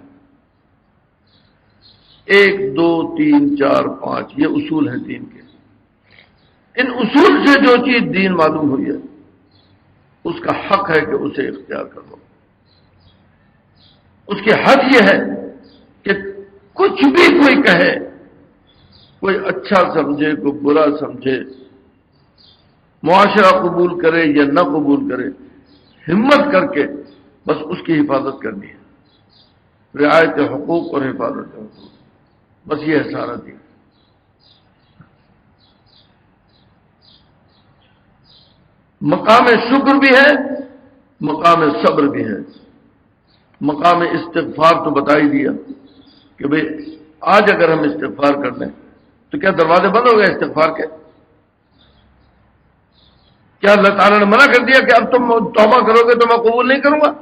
1 2 3 4 5 یہ اصول ہیں دین کے۔ ان اصول سے جو چیز دین معلوم ہوئی ہے اس کا حق ہے کہ اسے اختیار کرو۔ اس کی حد یہ ہے کہ کچھ بھی کوئی کہے، کوئی اچھا سمجھے کوئی برا سمجھے، معاشرہ قبول کرے یا نہ قبول کرے، ہمت کر کے بس اس کی حفاظت کرنی ہے، رعایت حقوق اور حفاظت حقوق، بس یہ ہے سارا دین۔ مقام شکر بھی ہے، مقام صبر بھی ہے۔ مقام استغفار تو بتا ہی دیا کہ بھئی آج اگر ہم استغفار کر لیں تو کیا دروازے بند ہو گئے استغفار کے؟ کیا اللہ تعالیٰ نے منع کر دیا کہ اب تم توبہ کرو گے تو میں قبول نہیں کروں گا؟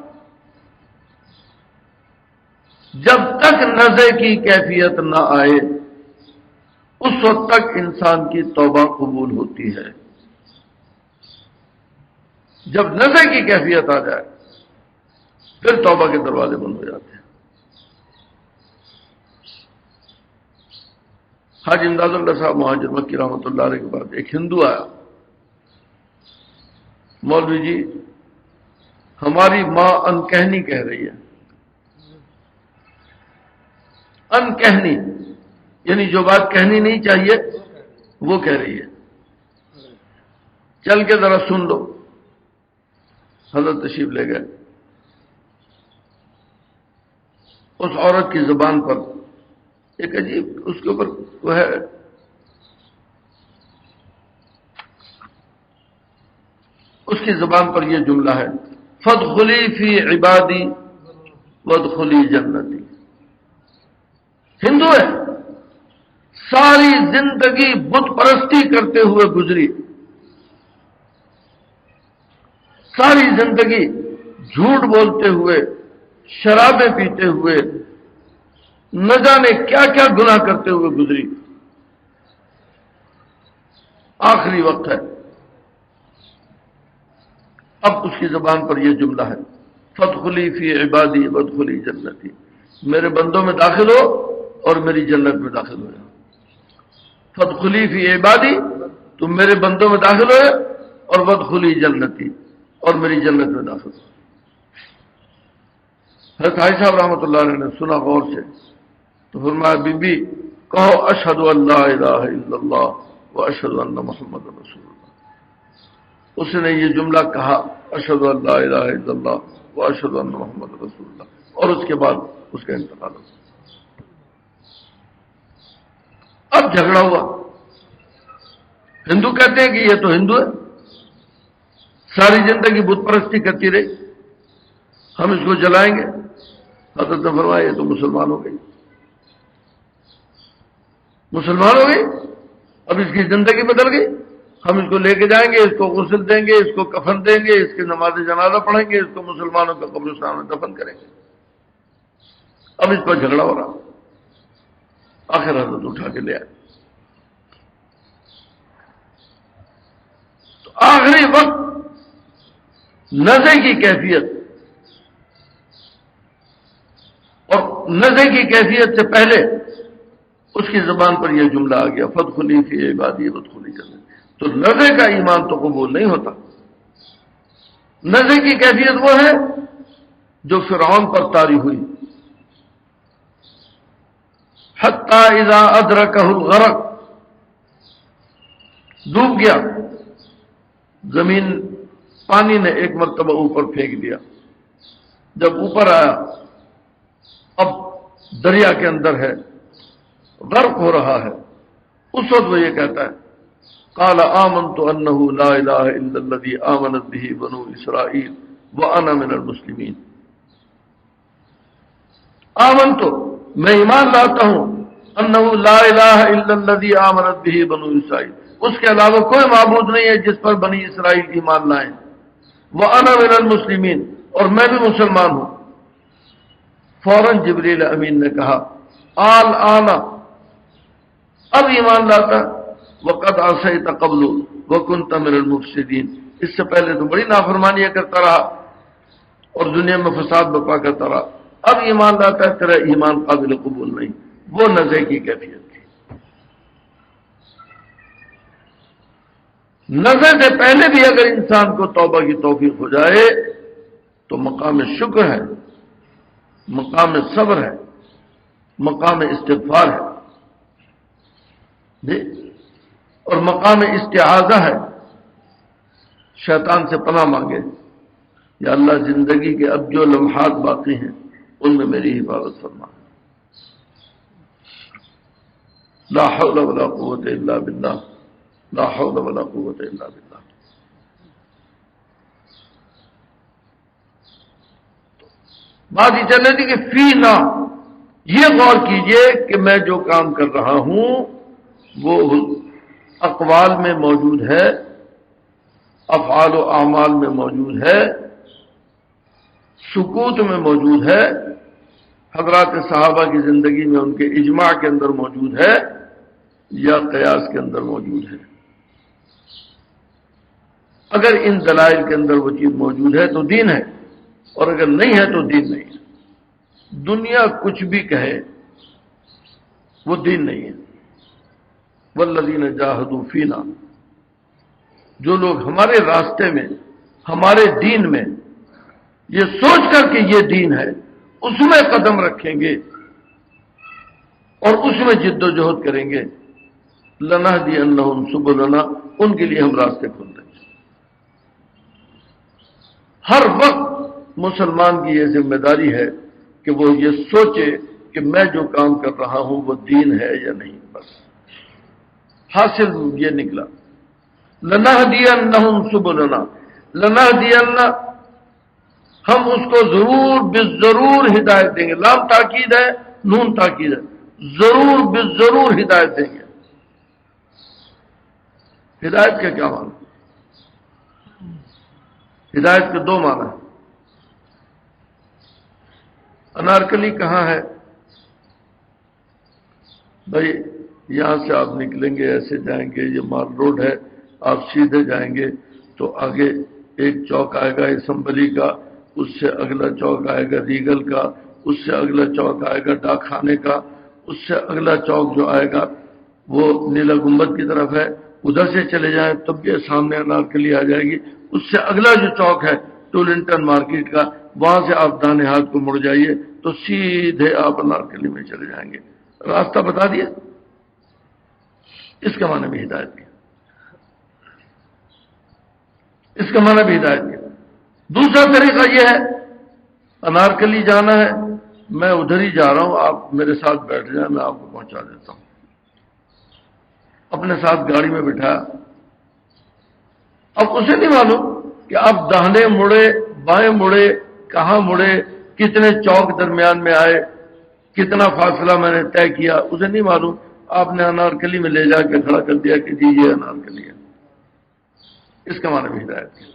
جب تک نزع کی کیفیت نہ آئے اس وقت تک انسان کی توبہ قبول ہوتی ہے۔ جب نزع کی کیفیت آ جائے پھر توبہ کے دروازے بند ہو جاتے ہیں۔ حاجی امداد اللہ صاحب مہاجر مکی رحمۃ اللہ علیہ کے بعد ایک ہندو آیا، مولوی جی ہماری ماں انکہنی کہہ رہی ہے۔ انکہنی یعنی جو بات کہنی نہیں چاہیے وہ کہہ رہی ہے، چل کے ذرا سن لو۔ حضرت تشریف لے گئے، اس عورت کی زبان پر ایک عجیب، اس کے اوپر وہ ہے اس کی زبان پر یہ جملہ ہے، فادخلی فی عبادی وادخلی جنتی۔ ہندو ہے، ساری زندگی بت پرستی کرتے ہوئے گزری، ساری زندگی جھوٹ بولتے ہوئے، شرابیں پیتے ہوئے، نہ جانے کیا کیا گناہ کرتے ہوئے گزری، آخری وقت ہے، اب اس کی زبان پر یہ جملہ ہے، فادخلی فی عبادی وادخلی جنتی، میرے بندوں میں داخل ہو اور میری جنت میں داخل ہو جاؤ۔ فادخلی فی عبادی، تم میرے بندوں میں داخل ہوئے، اور وادخلی جنتی، اور میری جنت میں داخل ہو۔ حضرت عائشہ صاحب رحمۃ اللہ علیہ نے سنا غور سے تو فرمایا بی بی کہو اشہد ان لا الہ الا اللہ و اشہد ان محمد رسول اللہ۔ اس نے یہ جملہ کہا اشہد ان لا الہ الا اللہ و اشہد ان محمد رسول اللہ، اور اس کے بعد اس کا انتقال ہو۔ اب جھگڑا ہوا، ہندو کہتے ہیں کہ یہ تو ہندو ہے، ساری زندگی بت پرستی کرتی رہی، ہم اس کو جلائیں گے۔ حضرت نے فرمایا یہ تو مسلمان ہو گئی، مسلمان ہو گئی، اب اس کی زندگی بدل گئی، ہم اس کو لے کے جائیں گے، اس کو غسل دیں گے، اس کو کفن دیں گے، اس کی نماز جنازہ پڑھیں گے، اس کو مسلمانوں کے قبرستان میں دفن کریں گے۔ اب اس پر جھگڑا ہو رہا، آخر حضرت اٹھا کے لے آئے۔ تو آخری وقت نزع کی کیفیت، اور نزع کی کیفیت سے پہلے اس کی زبان پر یہ جملہ آ گیا، فادخلی فی عبادی وادخلی جنتی۔ تو نزع کا ایمان تو قبول نہیں ہوتا۔ نزع کی کیفیت وہ ہے جو فرعون پر طاری ہوئی، حتی اذا ادرکہ الغرق، ڈوب گیا، زمین پانی نے ایک مرتبہ اوپر پھینک دیا، جب اوپر آیا اب دریا کے اندر ہے، غرق ہو رہا ہے، اس وقت وہ یہ کہتا ہے قال آمنت انہ لا الہ الا الذی آمنت بہ بنو اسرائیل وانا من المسلمین۔ آمنت، میں ایمان لاتا ہوں، انہ لا الہ الا الذی آمنت بہ بنو اسرائیل، اس کے علاوہ کوئی معبود نہیں ہے جس پر بنی اسرائیل ایمان لائیں، وانا من المسلمین، اور میں بھی مسلمان ہوں۔ فوراً جبریل امین نے کہا آل آنا، اب ایمان لاتا، وقد عصیت قبل وکنت من المفسدین، اس سے پہلے تو بڑی نافرمانیاں کرتا رہا اور دنیا میں فساد برپا کرتا رہا، اب ایمان لاتا ہے، تیرا ایمان قابل قبول نہیں۔ وہ نزع کی کیفیت تھی۔ نزع سے پہلے بھی اگر انسان کو توبہ کی توفیق ہو جائے تو مقام شکر ہے، مقام صبر ہے، مقام استغفار ہے جی، اور مقام استعاذہ ہے، شیطان سے پناہ مانگے، یا اللہ زندگی کے اب جو لمحات باقی ہیں ان میں میری حفاظت فرما، لا حول ولا قوت الا باللہ، لا حول ولا قوت الا باللہ۔ بات یہ چل رہی تھی کہ فینا، یہ غور کیجئے کہ میں جو کام کر رہا ہوں وہ اقوال میں موجود ہے، افعال و اعمال میں موجود ہے، سکوت میں موجود ہے، حضرات صحابہ کی زندگی میں ان کے اجماع کے اندر موجود ہے، یا قیاس کے اندر موجود ہے۔ اگر ان دلائل کے اندر وہ چیز موجود ہے تو دین ہے، اور اگر نہیں ہے تو دین نہیں ہے۔ دنیا کچھ بھی کہے وہ دین نہیں ہے۔ والذین جاہدوا فینا، جو لوگ ہمارے راستے میں، ہمارے دین میں یہ سوچ کر کہ یہ دین ہے اس میں قدم رکھیں گے اور اس میں جد و جہد کریں گے، لنہدینہم سبلنا، ان کے لیے ہم راستے کھول دیں گے۔ ہر وقت مسلمان کی یہ ذمہ داری ہے کہ وہ یہ سوچے کہ میں جو کام کر رہا ہوں وہ دین ہے یا نہیں۔ بس حاصل یہ نکلا، لنہدینہم سبلنا، لنہدین، ہم اس کو ضرور بالضرور ہدایت دیں گے، لام تاکید ہے، نون تاکید ہے، ضرور بالضرور ہدایت دیں گے۔ ہدایت کا کیا معنی؟ ہدایت کے دو معنی ہیں۔ انارکلی کہاں ہے؟ بھائی یہاں سے آپ نکلیں گے، ایسے جائیں گے، یہ مال روڈ ہے، آپ سیدھے جائیں گے تو آگے ایک چوک آئے گا اسمبلی کا، اس سے اگلا چوک آئے گا ریگل کا، اس سے اگلا چوک آئے گا ڈاک خانے کا، اس سے اگلا چوک جو آئے گا وہ نیلا گنبد کی طرف ہے، ادھر سے چلے جائیں تب بھی سامنے انارکلی آ جائے گی۔ اس سے اگلا جو چوک ہے ٹولنٹن مارکیٹ کا، وہاں سے آپ دانے ہاتھ کو مڑ جائیے تو سیدھے آپ انارکلی میں چلے جائیں گے۔ راستہ بتا دیا، اس کا معنی بھی ہدایت کیا، اس کا معنی بھی ہدایت کیا۔ دوسرا طریقہ یہ ہے، انارکلی جانا ہے، میں ادھر ہی جا رہا ہوں، آپ میرے ساتھ بیٹھ جائیں، میں آپ کو پہنچا دیتا ہوں۔ اپنے ساتھ گاڑی میں بٹھایا، اب اسے نہیں معلوم کہ اب داہنے مڑے بائیں مڑے کہاں مڑے کتنے چوک درمیان میں آئے کتنا فاصلہ میں نے طے کیا اسے نہیں معلوم. آپ نے انارکلی میں لے جا کے کھڑا کر دیا کہ جی یہ انارکلی ہے. اس کا معنی بھی ہدایت ہے.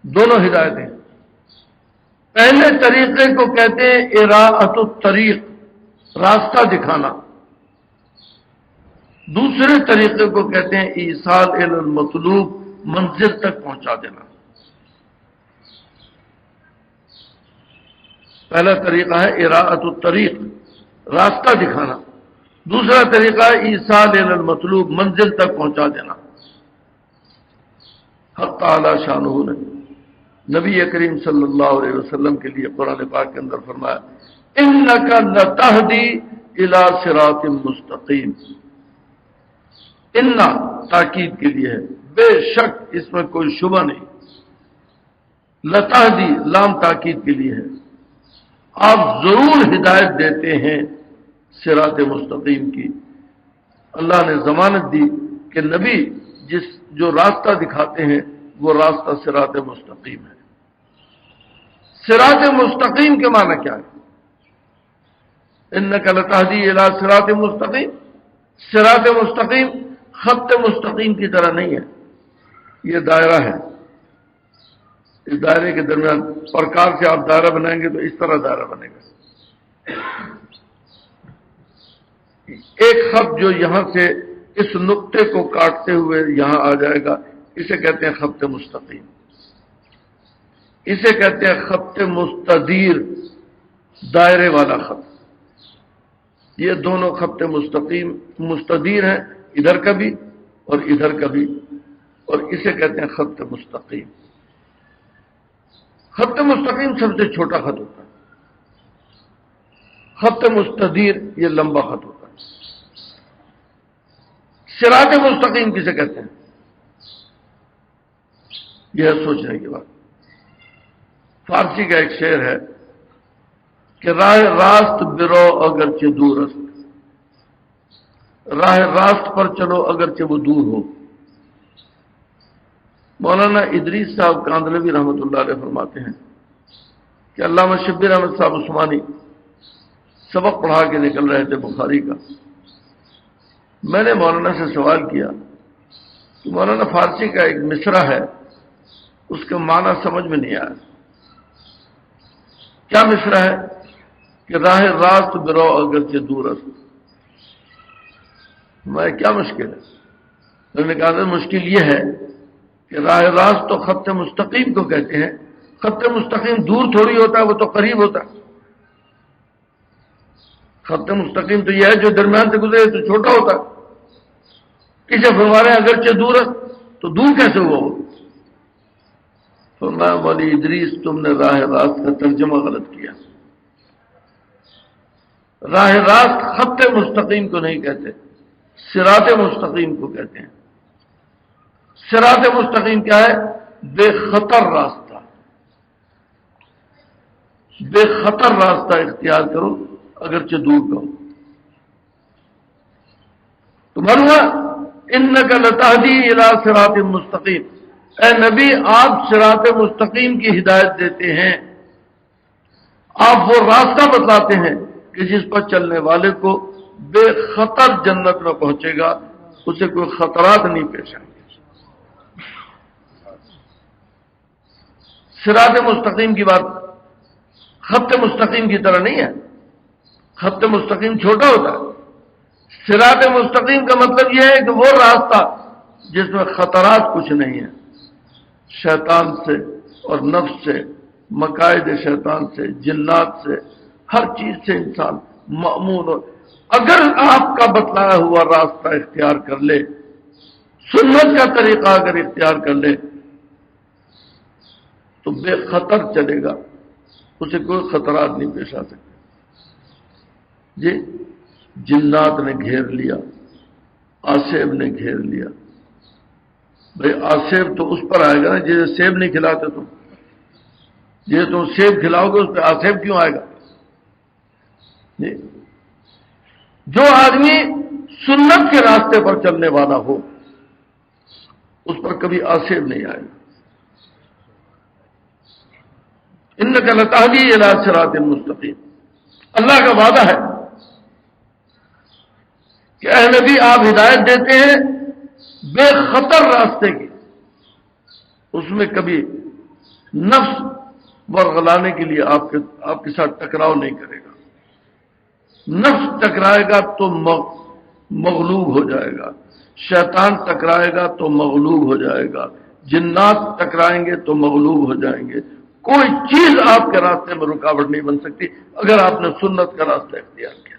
دونوں ہدایتیں. پہلے طریقے کو کہتے ہیں اراءۃ الطریق راستہ دکھانا. دوسرے طریقے کو کہتے ہیں ایصال الی المطلوب منزل تک پہنچا دینا. پہلا طریقہ ہے اراءۃ الطریق راستہ دکھانا. دوسرا طریقہ ہے ایصال الی المطلوب منزل تک پہنچا دینا. حق تعالی شانہ نے نبی کریم صلی اللہ علیہ وسلم کے لیے قرآن پاک کے اندر فرمایا انک لتہدی الی صراط مستقیم. انا تاکید کے لیے ہے بے شک اس میں کوئی شبہ نہیں. لتہدی لام تاکید کے لیے ہے آپ ضرور ہدایت دیتے ہیں صراط مستقیم کی. اللہ نے ضمانت دی کہ نبی جو راستہ دکھاتے ہیں وہ راستہ صراط مستقیم ہے. صراط مستقیم کے معنی کیا ہے؟ انک لتہدی الی صراط مستقیم. صراط مستقیم خط مستقیم کی طرح نہیں ہے. یہ دائرہ ہے. اس دائرے کے درمیان پرکار سے آپ دائرہ بنائیں گے تو اس طرح دائرہ بنے گا. ایک خط جو یہاں سے اس نقطے کو کاٹتے ہوئے یہاں آ جائے گا اسے کہتے ہیں خط مستقیم. اسے کہتے ہیں خط مستدیر دائرے والا خط. یہ دونوں خط مستقیم مستدیر ہیں ادھر کا بھی اور ادھر کا بھی اور اسے کہتے ہیں خط مستقیم. خط مستقیم سب سے چھوٹا خط ہوتا ہے. خط مستدیر یہ لمبا خط ہوتا ہے. صراط مستقیم کسے کہتے ہیں؟ یہ ہے سوچنے کی بات. فارسی کا ایک شعر ہے کہ راہ راست برو اگرچہ دور است. راہ راست پر چلو اگرچہ وہ دور ہو. مولانا ادریس صاحب کاندھلوی رحمۃ اللہ علیہ فرماتے ہیں کہ علامہ شبیر احمد صاحب عثمانی سبق پڑھا کے نکل رہے تھے بخاری کا. میں نے مولانا سے سوال کیا کہ مولانا فارسی کا ایک مصرع ہے اس کا معنی سمجھ میں نہیں آیا. کیا مصرع ہے کہ راہ راست برو اگرچہ دور است. میں کیا مشکل ہے؟ میں نے کہا مشکل یہ ہے کہ راہ راست تو خط مستقیم کو کہتے ہیں. خط مستقیم دور تھوڑی ہوتا ہے وہ تو قریب ہوتا ہے. خط مستقیم تو یہ ہے جو درمیان سے گزرے تو چھوٹا ہوتا ہے. اسے فرما رہے ہیں اگرچہ دور ہے تو دور کیسے ہوا وہ؟ فرمایا مولی ادریس تم نے راہ راست کا ترجمہ غلط کیا. راہ راست خط مستقیم کو نہیں کہتے صراط مستقیم کو کہتے ہیں. صراط مستقیم کیا ہے؟ بے خطر راستہ. بے خطر راستہ اختیار کرو اگرچہ دور کرو. تو معلوم ہے انک لتہدی الی صراط مستقیم. اے نبی آپ صراط مستقیم کی ہدایت دیتے ہیں. آپ وہ راستہ بتلاتے ہیں کہ جس پر چلنے والے کو بے خطر جنت میں پہنچے گا. اسے کوئی خطرات نہیں پیش آئیں گے. صراط مستقیم کی بات خط مستقیم کی طرح نہیں ہے. خط مستقیم چھوٹا ہوتا ہے. صراط مستقیم کا مطلب یہ ہے کہ وہ راستہ جس میں خطرات کچھ نہیں ہے. شیطان سے اور نفس سے مقاصد شیطان سے جنات سے ہر چیز سے انسان مأمون ہو. اگر آپ کا بتلایا ہوا راستہ اختیار کر لے سنت کا طریقہ اگر اختیار کر لے تو بے خطر چلے گا. اسے کوئی خطرات نہیں پیش آ سکتے. جی جنات نے گھیر لیا آسیب نے گھیر لیا. بھئی آسیب تو اس پر آئے گا نا جسے سیب نہیں کھلاتے تم. جسے تم سیب کھلاؤ گے اس پہ آسیب کیوں آئے گا؟ جی جو آدمی سنت کے راستے پر چلنے والا ہو اس پر کبھی آسیب نہیں آئے گا۔ انک لتہدی الی صراط مستقیم، اللہ کا وعدہ ہے کہ اے نبی آپ ہدایت دیتے ہیں بے خطر راستے کی، اس میں کبھی نفس ورغلانے کے لیے آپ کے ساتھ ٹکراؤ نہیں کرے گا۔ نفس ٹکرائے گا تو مغلوب ہو جائے گا، شیطان ٹکرائے گا تو مغلوب ہو جائے گا، جنات ٹکرائیں گے تو مغلوب ہو جائیں گے۔ کوئی چیز آپ کے راستے میں رکاوٹ نہیں بن سکتی اگر آپ نے سنت کا راستہ اختیار کیا۔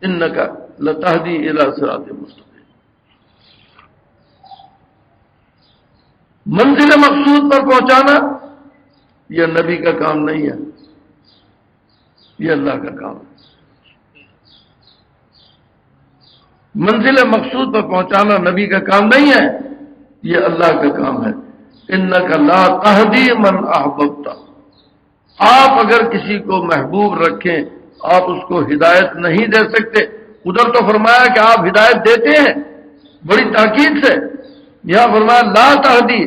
انک لتہدی الی صراط مستقیم، منزل مقصود پر پہنچانا یہ نبی کا کام نہیں ہے، یہ اللہ کا کام ہے۔ منزل مقصود پر پہنچانا نبی کا کام نہیں ہے، یہ اللہ کا کام ہے۔ انک لا تہدی من احببت، آپ اگر کسی کو محبوب رکھیں آپ اس کو ہدایت نہیں دے سکتے۔ ادھر تو فرمایا کہ آپ ہدایت دیتے ہیں بڑی تاکید سے، یہاں فرمایا لا تہدی،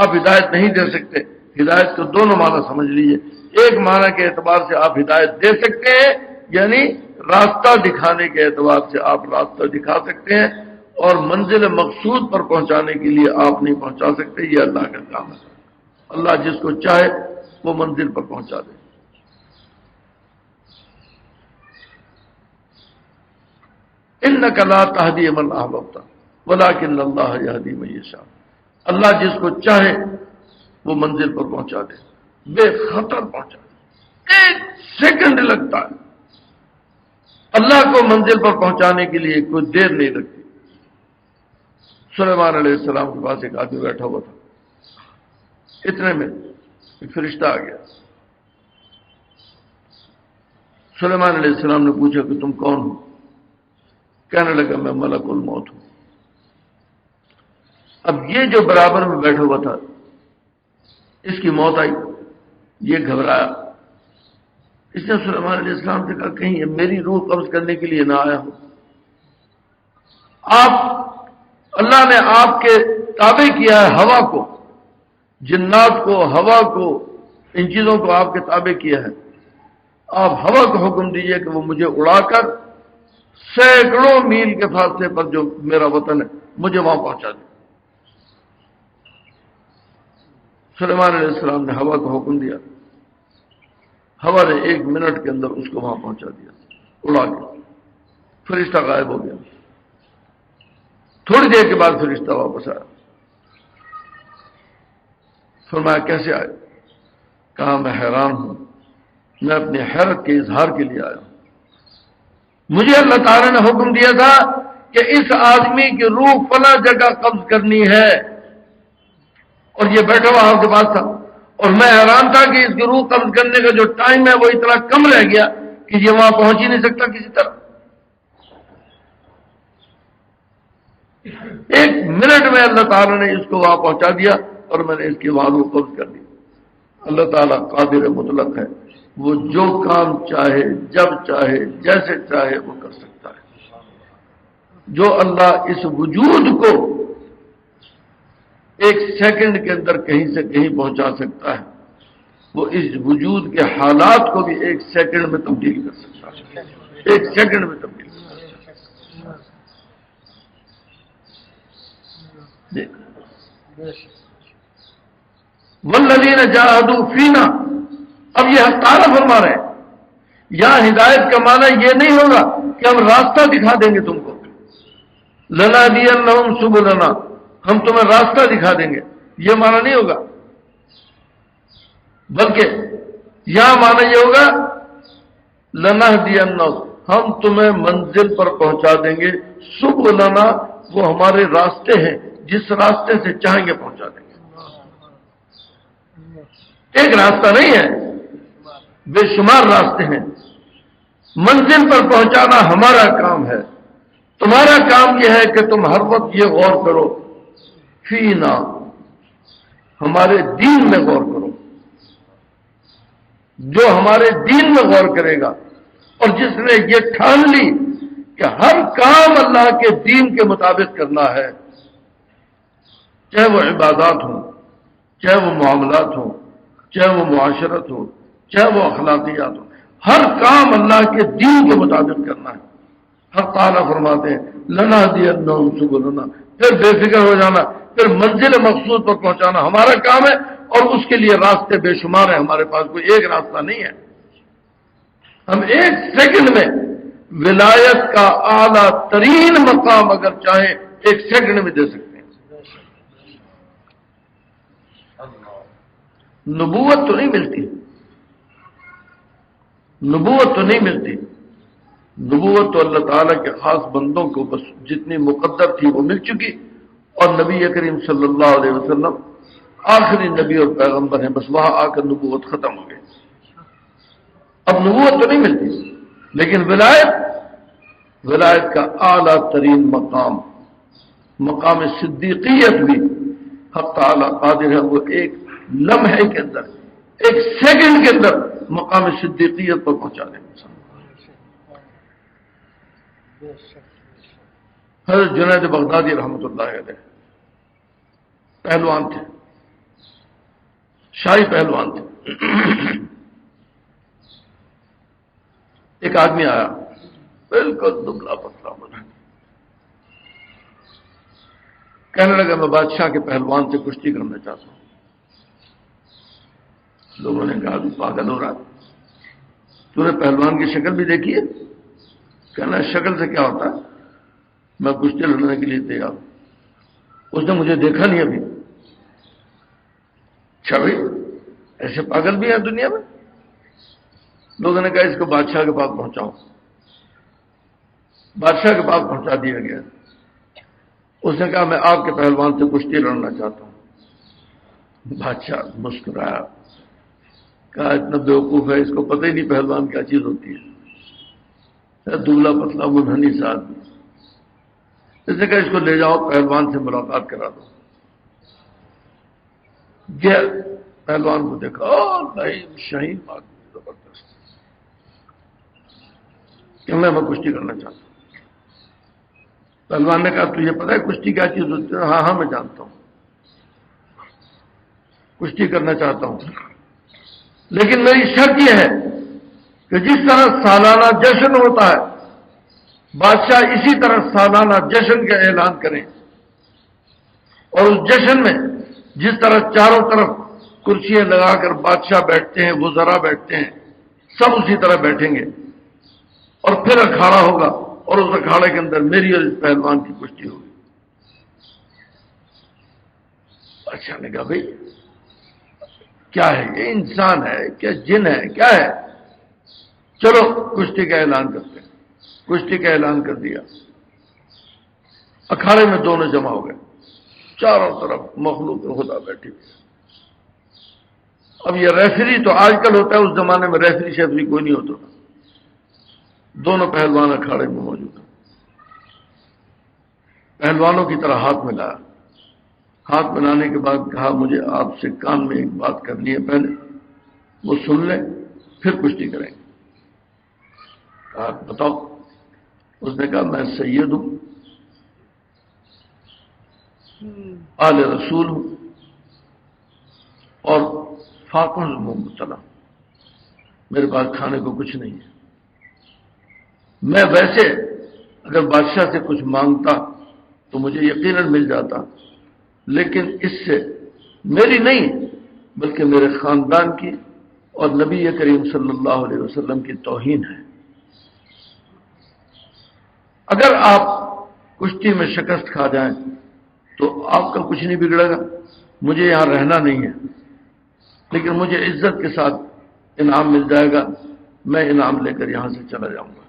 آپ ہدایت نہیں دے سکتے۔ ہدایت کو دونوں معنی سمجھ لیجئے، ایک معنی کے اعتبار سے آپ ہدایت دے سکتے ہیں، یعنی راستہ دکھانے کے اعتبار سے آپ راستہ دکھا سکتے ہیں، اور منزل مقصود پر پہنچانے کے لیے آپ نہیں پہنچا سکتے، یہ اللہ کا کام ہے۔ اللہ جس کو چاہے وہ منزل پر پہنچا دے۔ انک لا تہدی من احببت ولکن اللہ یہدی من یشاء، اللہ جس کو چاہے وہ منزل پر پہنچا دے، بے خطر پہنچا دے، ایک سیکنڈ لگتا ہے اللہ کو منزل پر پہنچانے کے لیے، کوئی دیر نہیں لگتی۔ سلیمان علیہ السلام کے پاس ایک آدمی بیٹھا ہوا تھا، اتنے میں ایک فرشتہ آ گیا۔ سلیمان علیہ السلام نے پوچھا کہ تم کون ہو؟ کہنے لگا میں ملک الموت ہوں۔ اب یہ جو برابر میں بیٹھا ہوا تھا اس کی موت آئی، یہ گھبرایا، اس نے سلیمان علیہ السلام سے کہا کہیں یہ میری روح قبض کرنے کے لیے نہ آیا ہو۔ اللہ نے آپ کے تابع کیا ہے ہوا کو، جنات کو، ہوا کو، ان چیزوں کو آپ کے تابع کیا ہے، آپ ہوا کو حکم دیجئے کہ وہ مجھے اڑا کر سینکڑوں میل کے فاصلے پر جو میرا وطن ہے مجھے وہاں پہنچا دے۔ سلیمان علیہ السلام نے ہوا کو حکم دیا، ہوا نے 1 منٹ کے اندر اس کو وہاں پہنچا دیا، اڑا کے۔ فرشتہ غائب ہو گیا۔ تھوڑی دیر کے بعد فرشتہ واپس آیا، فرمایا کیسے آئے؟ کہا میں حیران ہوں، میں اپنی حیرت کے اظہار کے لیے آیا ہوں۔ مجھے اللہ تعالیٰ نے حکم دیا تھا کہ اس آدمی کی روح فلاں جگہ قبض کرنی ہے، اور یہ بیٹھا ہوا آپ کے پاس تھا، اور میں حیران تھا کہ اس کی روح قبض کرنے کا جو ٹائم ہے وہ اتنا کم رہ گیا کہ یہ وہاں پہنچ ہی نہیں سکتا کسی طرح۔ 1 منٹ میں اللہ تعالیٰ نے اس کو وہاں پہنچا دیا اور میں نے اس کی وہاں روح قبض کر دی۔ اللہ تعالیٰ قادر مطلق ہے، وہ جو کام چاہے جب چاہے جیسے چاہے وہ کر سکتا ہے۔ جو اللہ اس وجود کو 1 سیکنڈ کے اندر کہیں سے کہیں پہنچا سکتا ہے، وہ اس وجود کے حالات کو بھی 1 سیکنڈ میں تبدیل کر سکتا ہے، 1 سیکنڈ میں تبدیل کر سکتا ہے۔ والذین جاہدوا فینا، اب یہ تعالیٰ فرما رہے ہیں یہاں ہدایت کا معنی یہ نہیں ہوگا کہ ہم راستہ دکھا دیں گے تم کو، لنہدینہم سبلنا، ہم تمہیں راستہ دکھا دیں گے، یہ معنی نہیں ہوگا، بلکہ یہاں معنی یہ ہوگا لنہدینہم، ہم تمہیں منزل پر پہنچا دیں گے، سبلنا وہ ہمارے راستے ہیں، جس راستے سے چاہیں گے پہنچا دیں گے۔ ایک راستہ نہیں ہے، بے شمار راستے ہیں، منزل پر پہنچانا ہمارا کام ہے۔ تمہارا کام یہ ہے کہ تم ہر وقت یہ غور کرو، فینا، ہمارے دین میں غور کرو۔ جو ہمارے دین میں غور کرے گا اور جس نے یہ ٹھان لی کہ ہر کام اللہ کے دین کے مطابق کرنا ہے، چاہے وہ عبادات ہوں، چاہے وہ معاملات ہوں، چاہے وہ معاشرت ہو، چاہے وہ اخلاقیات ہو، ہر کام اللہ کے دین کے مطابق کرنا ہے۔ حق تعالیٰ فرماتے ہیں لنہدینہم سبلنا، پھر بے فکر ہو جانا، پھر منزل مقصود پر پہنچانا ہمارا کام ہے، اور اس کے لیے راستے بے شمار ہیں، ہمارے پاس کوئی ایک راستہ نہیں ہے۔ ہم ایک سیکنڈ میں ولایت کا اعلیٰ ترین مقام اگر چاہیں ایک سیکنڈ میں دے سکتے ہیں۔ نبوت تو نہیں ملتی، نبوت تو نہیں ملتی، نبوت تو اللہ تعالیٰ کے خاص بندوں کو بس جتنی مقدر تھی وہ مل چکی، اور نبی کریم صلی اللہ علیہ وسلم آخری نبی اور پیغمبر ہیں، بس وہاں آ کر نبوت ختم ہو گئی۔ اب نبوت تو نہیں ملتی، لیکن ولایت کا اعلیٰ ترین مقام، مقام صدیقیت بھی حق تعالیٰ قادر ہے وہ ایک لمحے کے اندر، ایک سیکنڈ کے اندر مقام صدیقیت پر پہنچا دیں۔ حضرت جنید بغدادی رحمۃ اللہ علیہ پہلوان تھے، شاہی پہلوان تھے۔ ایک آدمی آیا بالکل دبلا پتلا بنا، کہنے لگا میں بادشاہ کے پہلوان سے کشتی کرنا چاہتا ہوں۔ لوگوں نے کہا تو پاگل ہو رہا، تو نے پہلوان کی شکل بھی دیکھی ہے؟ کہنا شکل سے کیا ہوتا ہے، میں کشتی لڑنے کے لیے تیار ہوں۔ اس نے مجھے دیکھا نہیں ابھی۔ اچھا بھائی ایسے پاگل بھی ہیں دنیا میں؟ لوگوں نے کہا اس کو بادشاہ کے پاس پہنچاؤ۔ بادشاہ کے پاس پہنچا دیا گیا۔ اس نے کہا میں آپ کے پہلوان سے کشتی لڑنا چاہتا ہوں۔ بادشاہ مسکرایا، کہا اتنا بیوقوف ہے، اس کو پتہ ہی نہیں پہلوان کیا چیز ہوتی ہے، دبلا پتلا منحنی سا آدمی۔ اس نے کہا اس کو لے جاؤ پہلوان سے ملاقات کرا دو۔ گیا پہلوان کو دیکھا، نہیں شہین بات زبردست، کہ میں کشتی کرنا چاہتا ہوں۔ پہلوان نے کہا تجھے پتہ ہے کشتی کیا چیز ہوتی ہے؟ ہاں میں جانتا ہوں، کشتی کرنا چاہتا ہوں، لیکن میری شرط یہ ہے کہ جس طرح سالانہ جشن ہوتا ہے، بادشاہ اسی طرح سالانہ جشن کا اعلان کریں، اور اس جشن میں جس طرح چاروں طرف کرسیاں لگا کر بادشاہ بیٹھتے ہیں، وزراء بیٹھتے ہیں، سب اسی طرح بیٹھیں گے، اور پھر اکھاڑا ہوگا، اور اس اکھاڑے کے اندر میری اور اس پہلوان کی کشتی ہوگی۔ بادشاہ نے کہا بھائی کیا ہے یہ، انسان ہے کیا جن ہے کیا ہے؟ چلو کشتی کا اعلان کرتے ہیں۔ کشتی کا اعلان کر دیا، اکھاڑے میں دونوں جمع ہو گئے، چاروں طرف مخلوق خدا بیٹھی ہوئی۔ اب یہ ریفری تو آج کل ہوتا ہے، اس زمانے میں ریفری شیفری کوئی نہیں ہوتا تھا۔ دونوں پہلوان اکھاڑے میں موجود ہیں۔ پہلوانوں کی طرح ہاتھ ملایا، ہاتھ ملانے کے بعد کہا مجھے آپ سے کان میں ایک بات کرنی ہے، پہلے وہ سن لیں پھر کشتی کریں گے۔ کہا بتاؤ۔ اس نے کہا میں سید ہوں، آل رسول ہوں، اور فاقہ مبتلا، میرے پاس کھانے کو کچھ نہیں ہے۔ میں ویسے اگر بادشاہ سے کچھ مانگتا تو مجھے یقیناً مل جاتا، لیکن اس سے میری نہیں بلکہ میرے خاندان کی اور نبی کریم صلی اللہ علیہ وسلم کی توہین ہے۔ اگر آپ کشتی میں شکست کھا جائیں تو آپ کا کچھ نہیں بگڑے گا، مجھے یہاں رہنا نہیں ہے، لیکن مجھے عزت کے ساتھ انعام مل جائے گا، میں انعام لے کر یہاں سے چلا جاؤں گا۔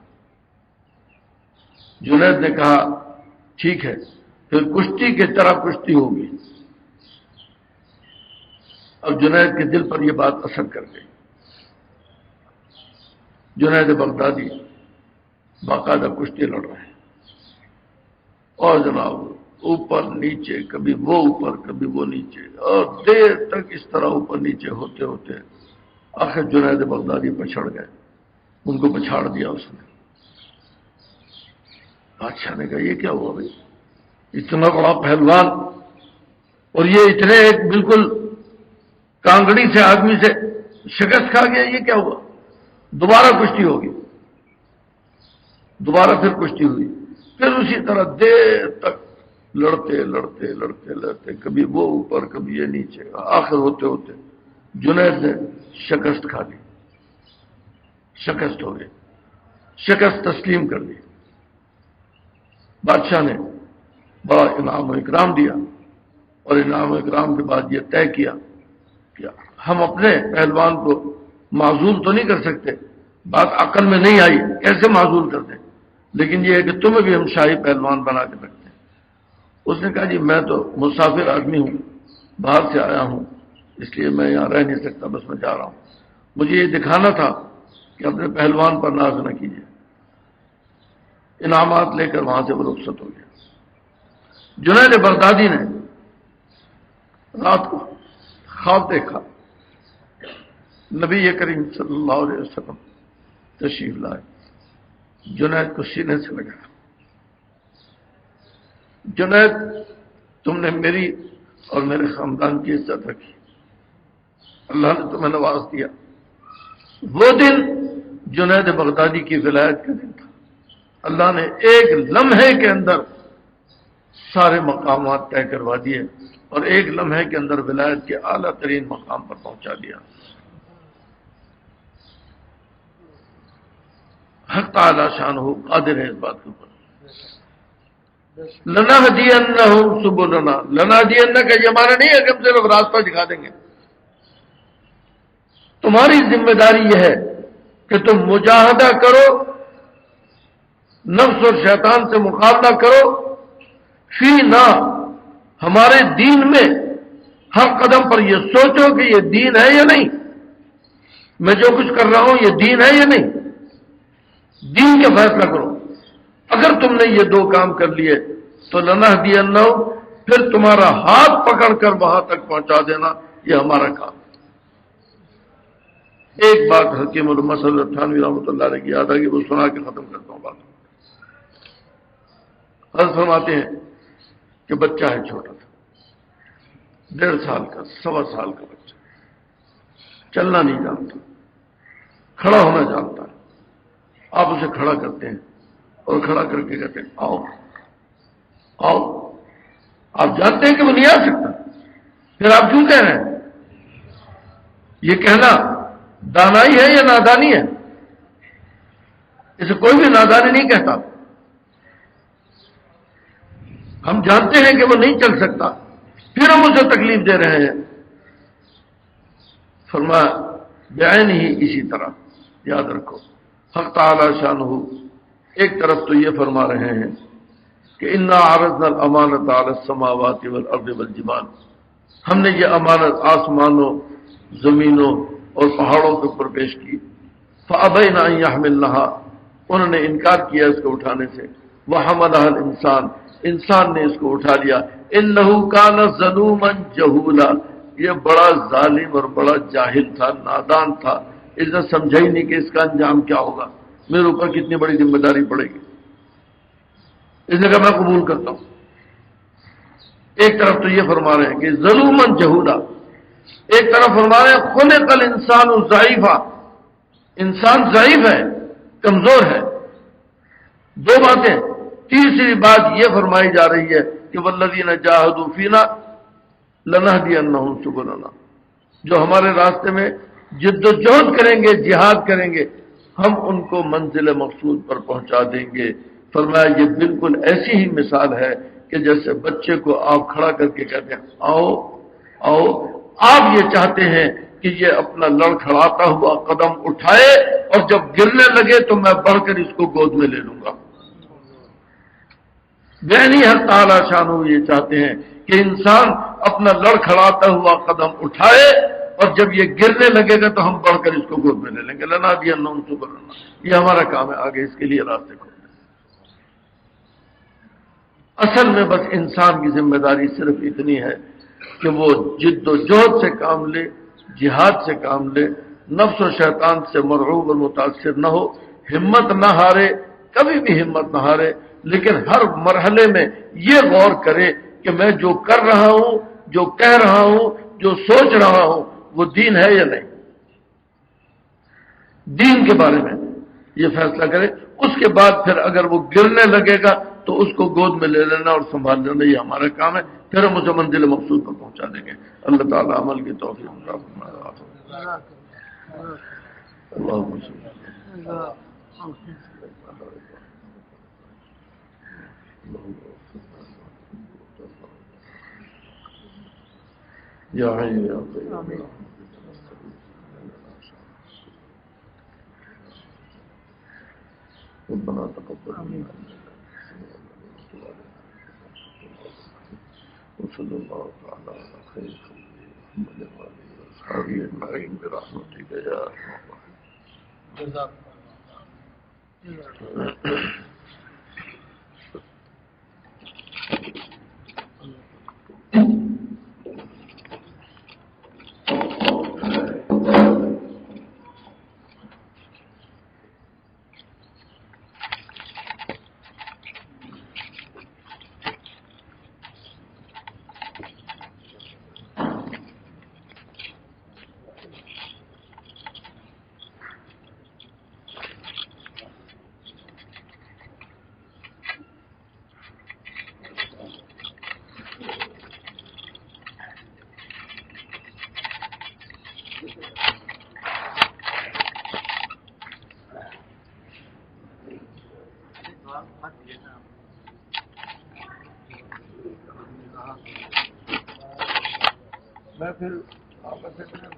جنید نے کہا ٹھیک ہے، پھر کشتی کی طرح کشتی ہوگی۔ اب جنید کے دل پر یہ بات اثر کر گئی۔ جنید بغدادی باقاعدہ کشتی لڑ رہے ہیں، اور جناب اوپر نیچے، کبھی وہ اوپر کبھی وہ نیچے، اور دیر تک اس طرح اوپر نیچے ہوتے ہوتے آخر جنید بغدادی پچھڑ گئے، ان کو پچھاڑ دیا اس نے۔ بادشاہ نے کہا یہ کیا ہوا بھائی، اتنا بڑا پہلوان اور یہ اتنے ایک بالکل کانگڑی سے آدمی سے شکست کھا گیا. یہ کیا ہوا؟ دوبارہ کشتی ہوگی. دوبارہ پھر کشتی ہوئی. پھر اسی طرح دیر تک لڑتے لڑتے لڑتے لڑتے، کبھی وہ اوپر کبھی یہ نیچے. آخر ہوتے ہوتے جنید نے شکست کھا لی، شکست ہو گئی، شکست تسلیم کر لی. بادشاہ نے بڑا انعام و اکرام دیا، اور انعام و اکرام کے بعد یہ طے کیا کہ ہم اپنے پہلوان کو معزول تو نہیں کر سکتے. بات عقل میں نہیں آئی کیسے معزول کر دیں، لیکن یہ ہے کہ تمہیں بھی ہم شاہی پہلوان بنا کے رکھتے ہیں. اس نے کہا جی میں تو مسافر آدمی ہوں، باہر سے آیا ہوں، اس لیے میں یہاں رہ نہیں سکتا، بس میں جا رہا ہوں. مجھے یہ دکھانا تھا کہ اپنے پہلوان پر ناز نہ کیجیے. انعامات لے کر وہاں سے وہ رخصت ہو گیا. جنید بغدادی نے رات کو خواب دیکھا، نبی کریم صلی اللہ علیہ وسلم تشریف لائے. جنید کو سینے سے لگا، جنید تم نے میری اور میرے خاندان کی عزت رکھی، اللہ نے تمہیں نواز دیا. وہ دن جنید بغدادی کی ولایت کا دن تھا. اللہ نے ایک لمحے کے اندر سارے مقامات طے کروا دیے اور ایک لمحے کے اندر ولایت کے اعلیٰ ترین مقام پر پہنچا دیا. حق تعالی شان ہو قادر ہے اس بات کے اوپر. لنہدینہم سبلنا، لنہدینہ کا یہ معنی نہیں ہے کہ ہم صرف راستہ دکھا دیں گے. تمہاری ذمہ داری یہ ہے کہ تم مجاہدہ کرو، نفس اور شیطان سے مقابلہ کرو. فینا، ہمارے دین میں ہر قدم پر یہ سوچو کہ یہ دین ہے یا نہیں، میں جو کچھ کر رہا ہوں یہ دین ہے یا نہیں، دین کا فیصلہ کرو. اگر تم نے یہ دو کام کر لیے تو لنہدینہم، پھر تمہارا ہاتھ پکڑ کر وہاں تک پہنچا دینا یہ ہمارا کام. ایک بات حکیم علامہ صدر تھانوی رحمۃ اللہ علیہ کی یاد آ گئی، وہ سنا کے ختم کرتا ہوں بات. حضرت فرماتے ہیں کہ بچہ ہے چھوٹا تھا، 1.5 سال کا، 1.25 سال کا بچہ، چلنا نہیں جانتا، کھڑا ہونا جانتا ہے. آپ اسے کھڑا کرتے ہیں اور کھڑا کر کے کہتے ہیں آؤ آؤ. آپ جانتے ہیں کہ وہ نہیں آ سکتا، پھر آپ کیوں کہہ رہے ہیں؟ یہ کہنا دانائی ہے یا نادانی ہے؟ اسے کوئی بھی نادانی نہیں کہتا. ہم جانتے ہیں کہ وہ نہیں چل سکتا، پھر ہم اسے تکلیف دے رہے ہیں. فرمایا بعین ہی اسی طرح یاد رکھو، حق تعالی شانہ ایک طرف تو یہ فرما رہے ہیں کہ انا عرضنا الامانۃ علی السماوات والارض والجبال، ہم نے یہ امانت آسمانوں، زمینوں اور پہاڑوں کے اوپر پیش کی. فابین ان یحملنها، انہوں نے انکار کیا اس کو اٹھانے سے. وحملها الانسان، انسان نے اس کو اٹھا لیا. انہ کان ظلوما جہولا، یہ بڑا ظالم اور بڑا جاہل تھا، نادان تھا. اس نے سمجھا ہی نہیں کہ اس کا انجام کیا ہوگا، میرے اوپر کتنی بڑی ذمہ داری پڑے گی. اس نے کہا میں قبول کرتا ہوں. ایک طرف تو یہ فرما رہے ہیں کہ ظلوما جہولا، ایک طرف فرما رہے ہیں خلق الانسان ضعیفا، انسان ضعیف ہے، کمزور ہے. دو باتیں. تیسری بات یہ فرمائی جا رہی ہے کہ والذین جاہدوا فینا لنہدینہم سبلنا، جو ہمارے راستے میں جد و جہد کریں گے، جہاد کریں گے، ہم ان کو منزل مقصود پر پہنچا دیں گے. فرمایا یہ بالکل ایسی ہی مثال ہے کہ جیسے بچے کو آپ کھڑا کر کے کہتے ہیں آؤ آؤ. آپ یہ چاہتے ہیں کہ یہ اپنا لڑکھڑاتا ہوا قدم اٹھائے اور جب گرنے لگے تو میں بڑھ کر اس کو گود میں لے لوں گا. یعنی حق تعالی شانہ یہ چاہتے ہیں کہ انسان اپنا لڑکھڑاتا ہوا قدم اٹھائے اور جب یہ گرنے لگے گا تو ہم بڑھ کر اس کو گود میں لے لیں گے. لنہدینہم سبلنا، یہ ہمارا کام ہے، آگے اس کے لیے راستے کھولنا. اصل میں بس انسان کی ذمہ داری صرف اتنی ہے کہ وہ جد و جہد سے کام لے، جہاد سے کام لے، نفس و شیطان سے مرعوب اور متاثر نہ ہو، ہمت نہ ہارے، کبھی بھی ہمت نہ ہارے، لیکن ہر مرحلے میں یہ غور کرے کہ میں جو کر رہا ہوں جو کہہ رہا ہوں، جو سوچ رہا ہوں، وہ دین ہے یا نہیں، دین کے بارے میں یہ فیصلہ کرے۔ اس کے بعد پھر اگر وہ گرنے لگے گا تو اس کو گود میں لے لینا اور سنبھال لینا، یہ ہمارا کام ہے، پھر ہم اسے منزل مقصود پر پہنچا دیں گے۔ اللہ تعالیٰ عمل کی توفیق عطا فرمائے۔ اللہم صل یا حی یا قیوم ربنا تقبل منا وصلی اللہ تعالی علی خیر خلقہ محمد وآلہ وصحبہ اجمعین برحمتک یا ارحم الراحمین۔ میں پھر آپ کا کام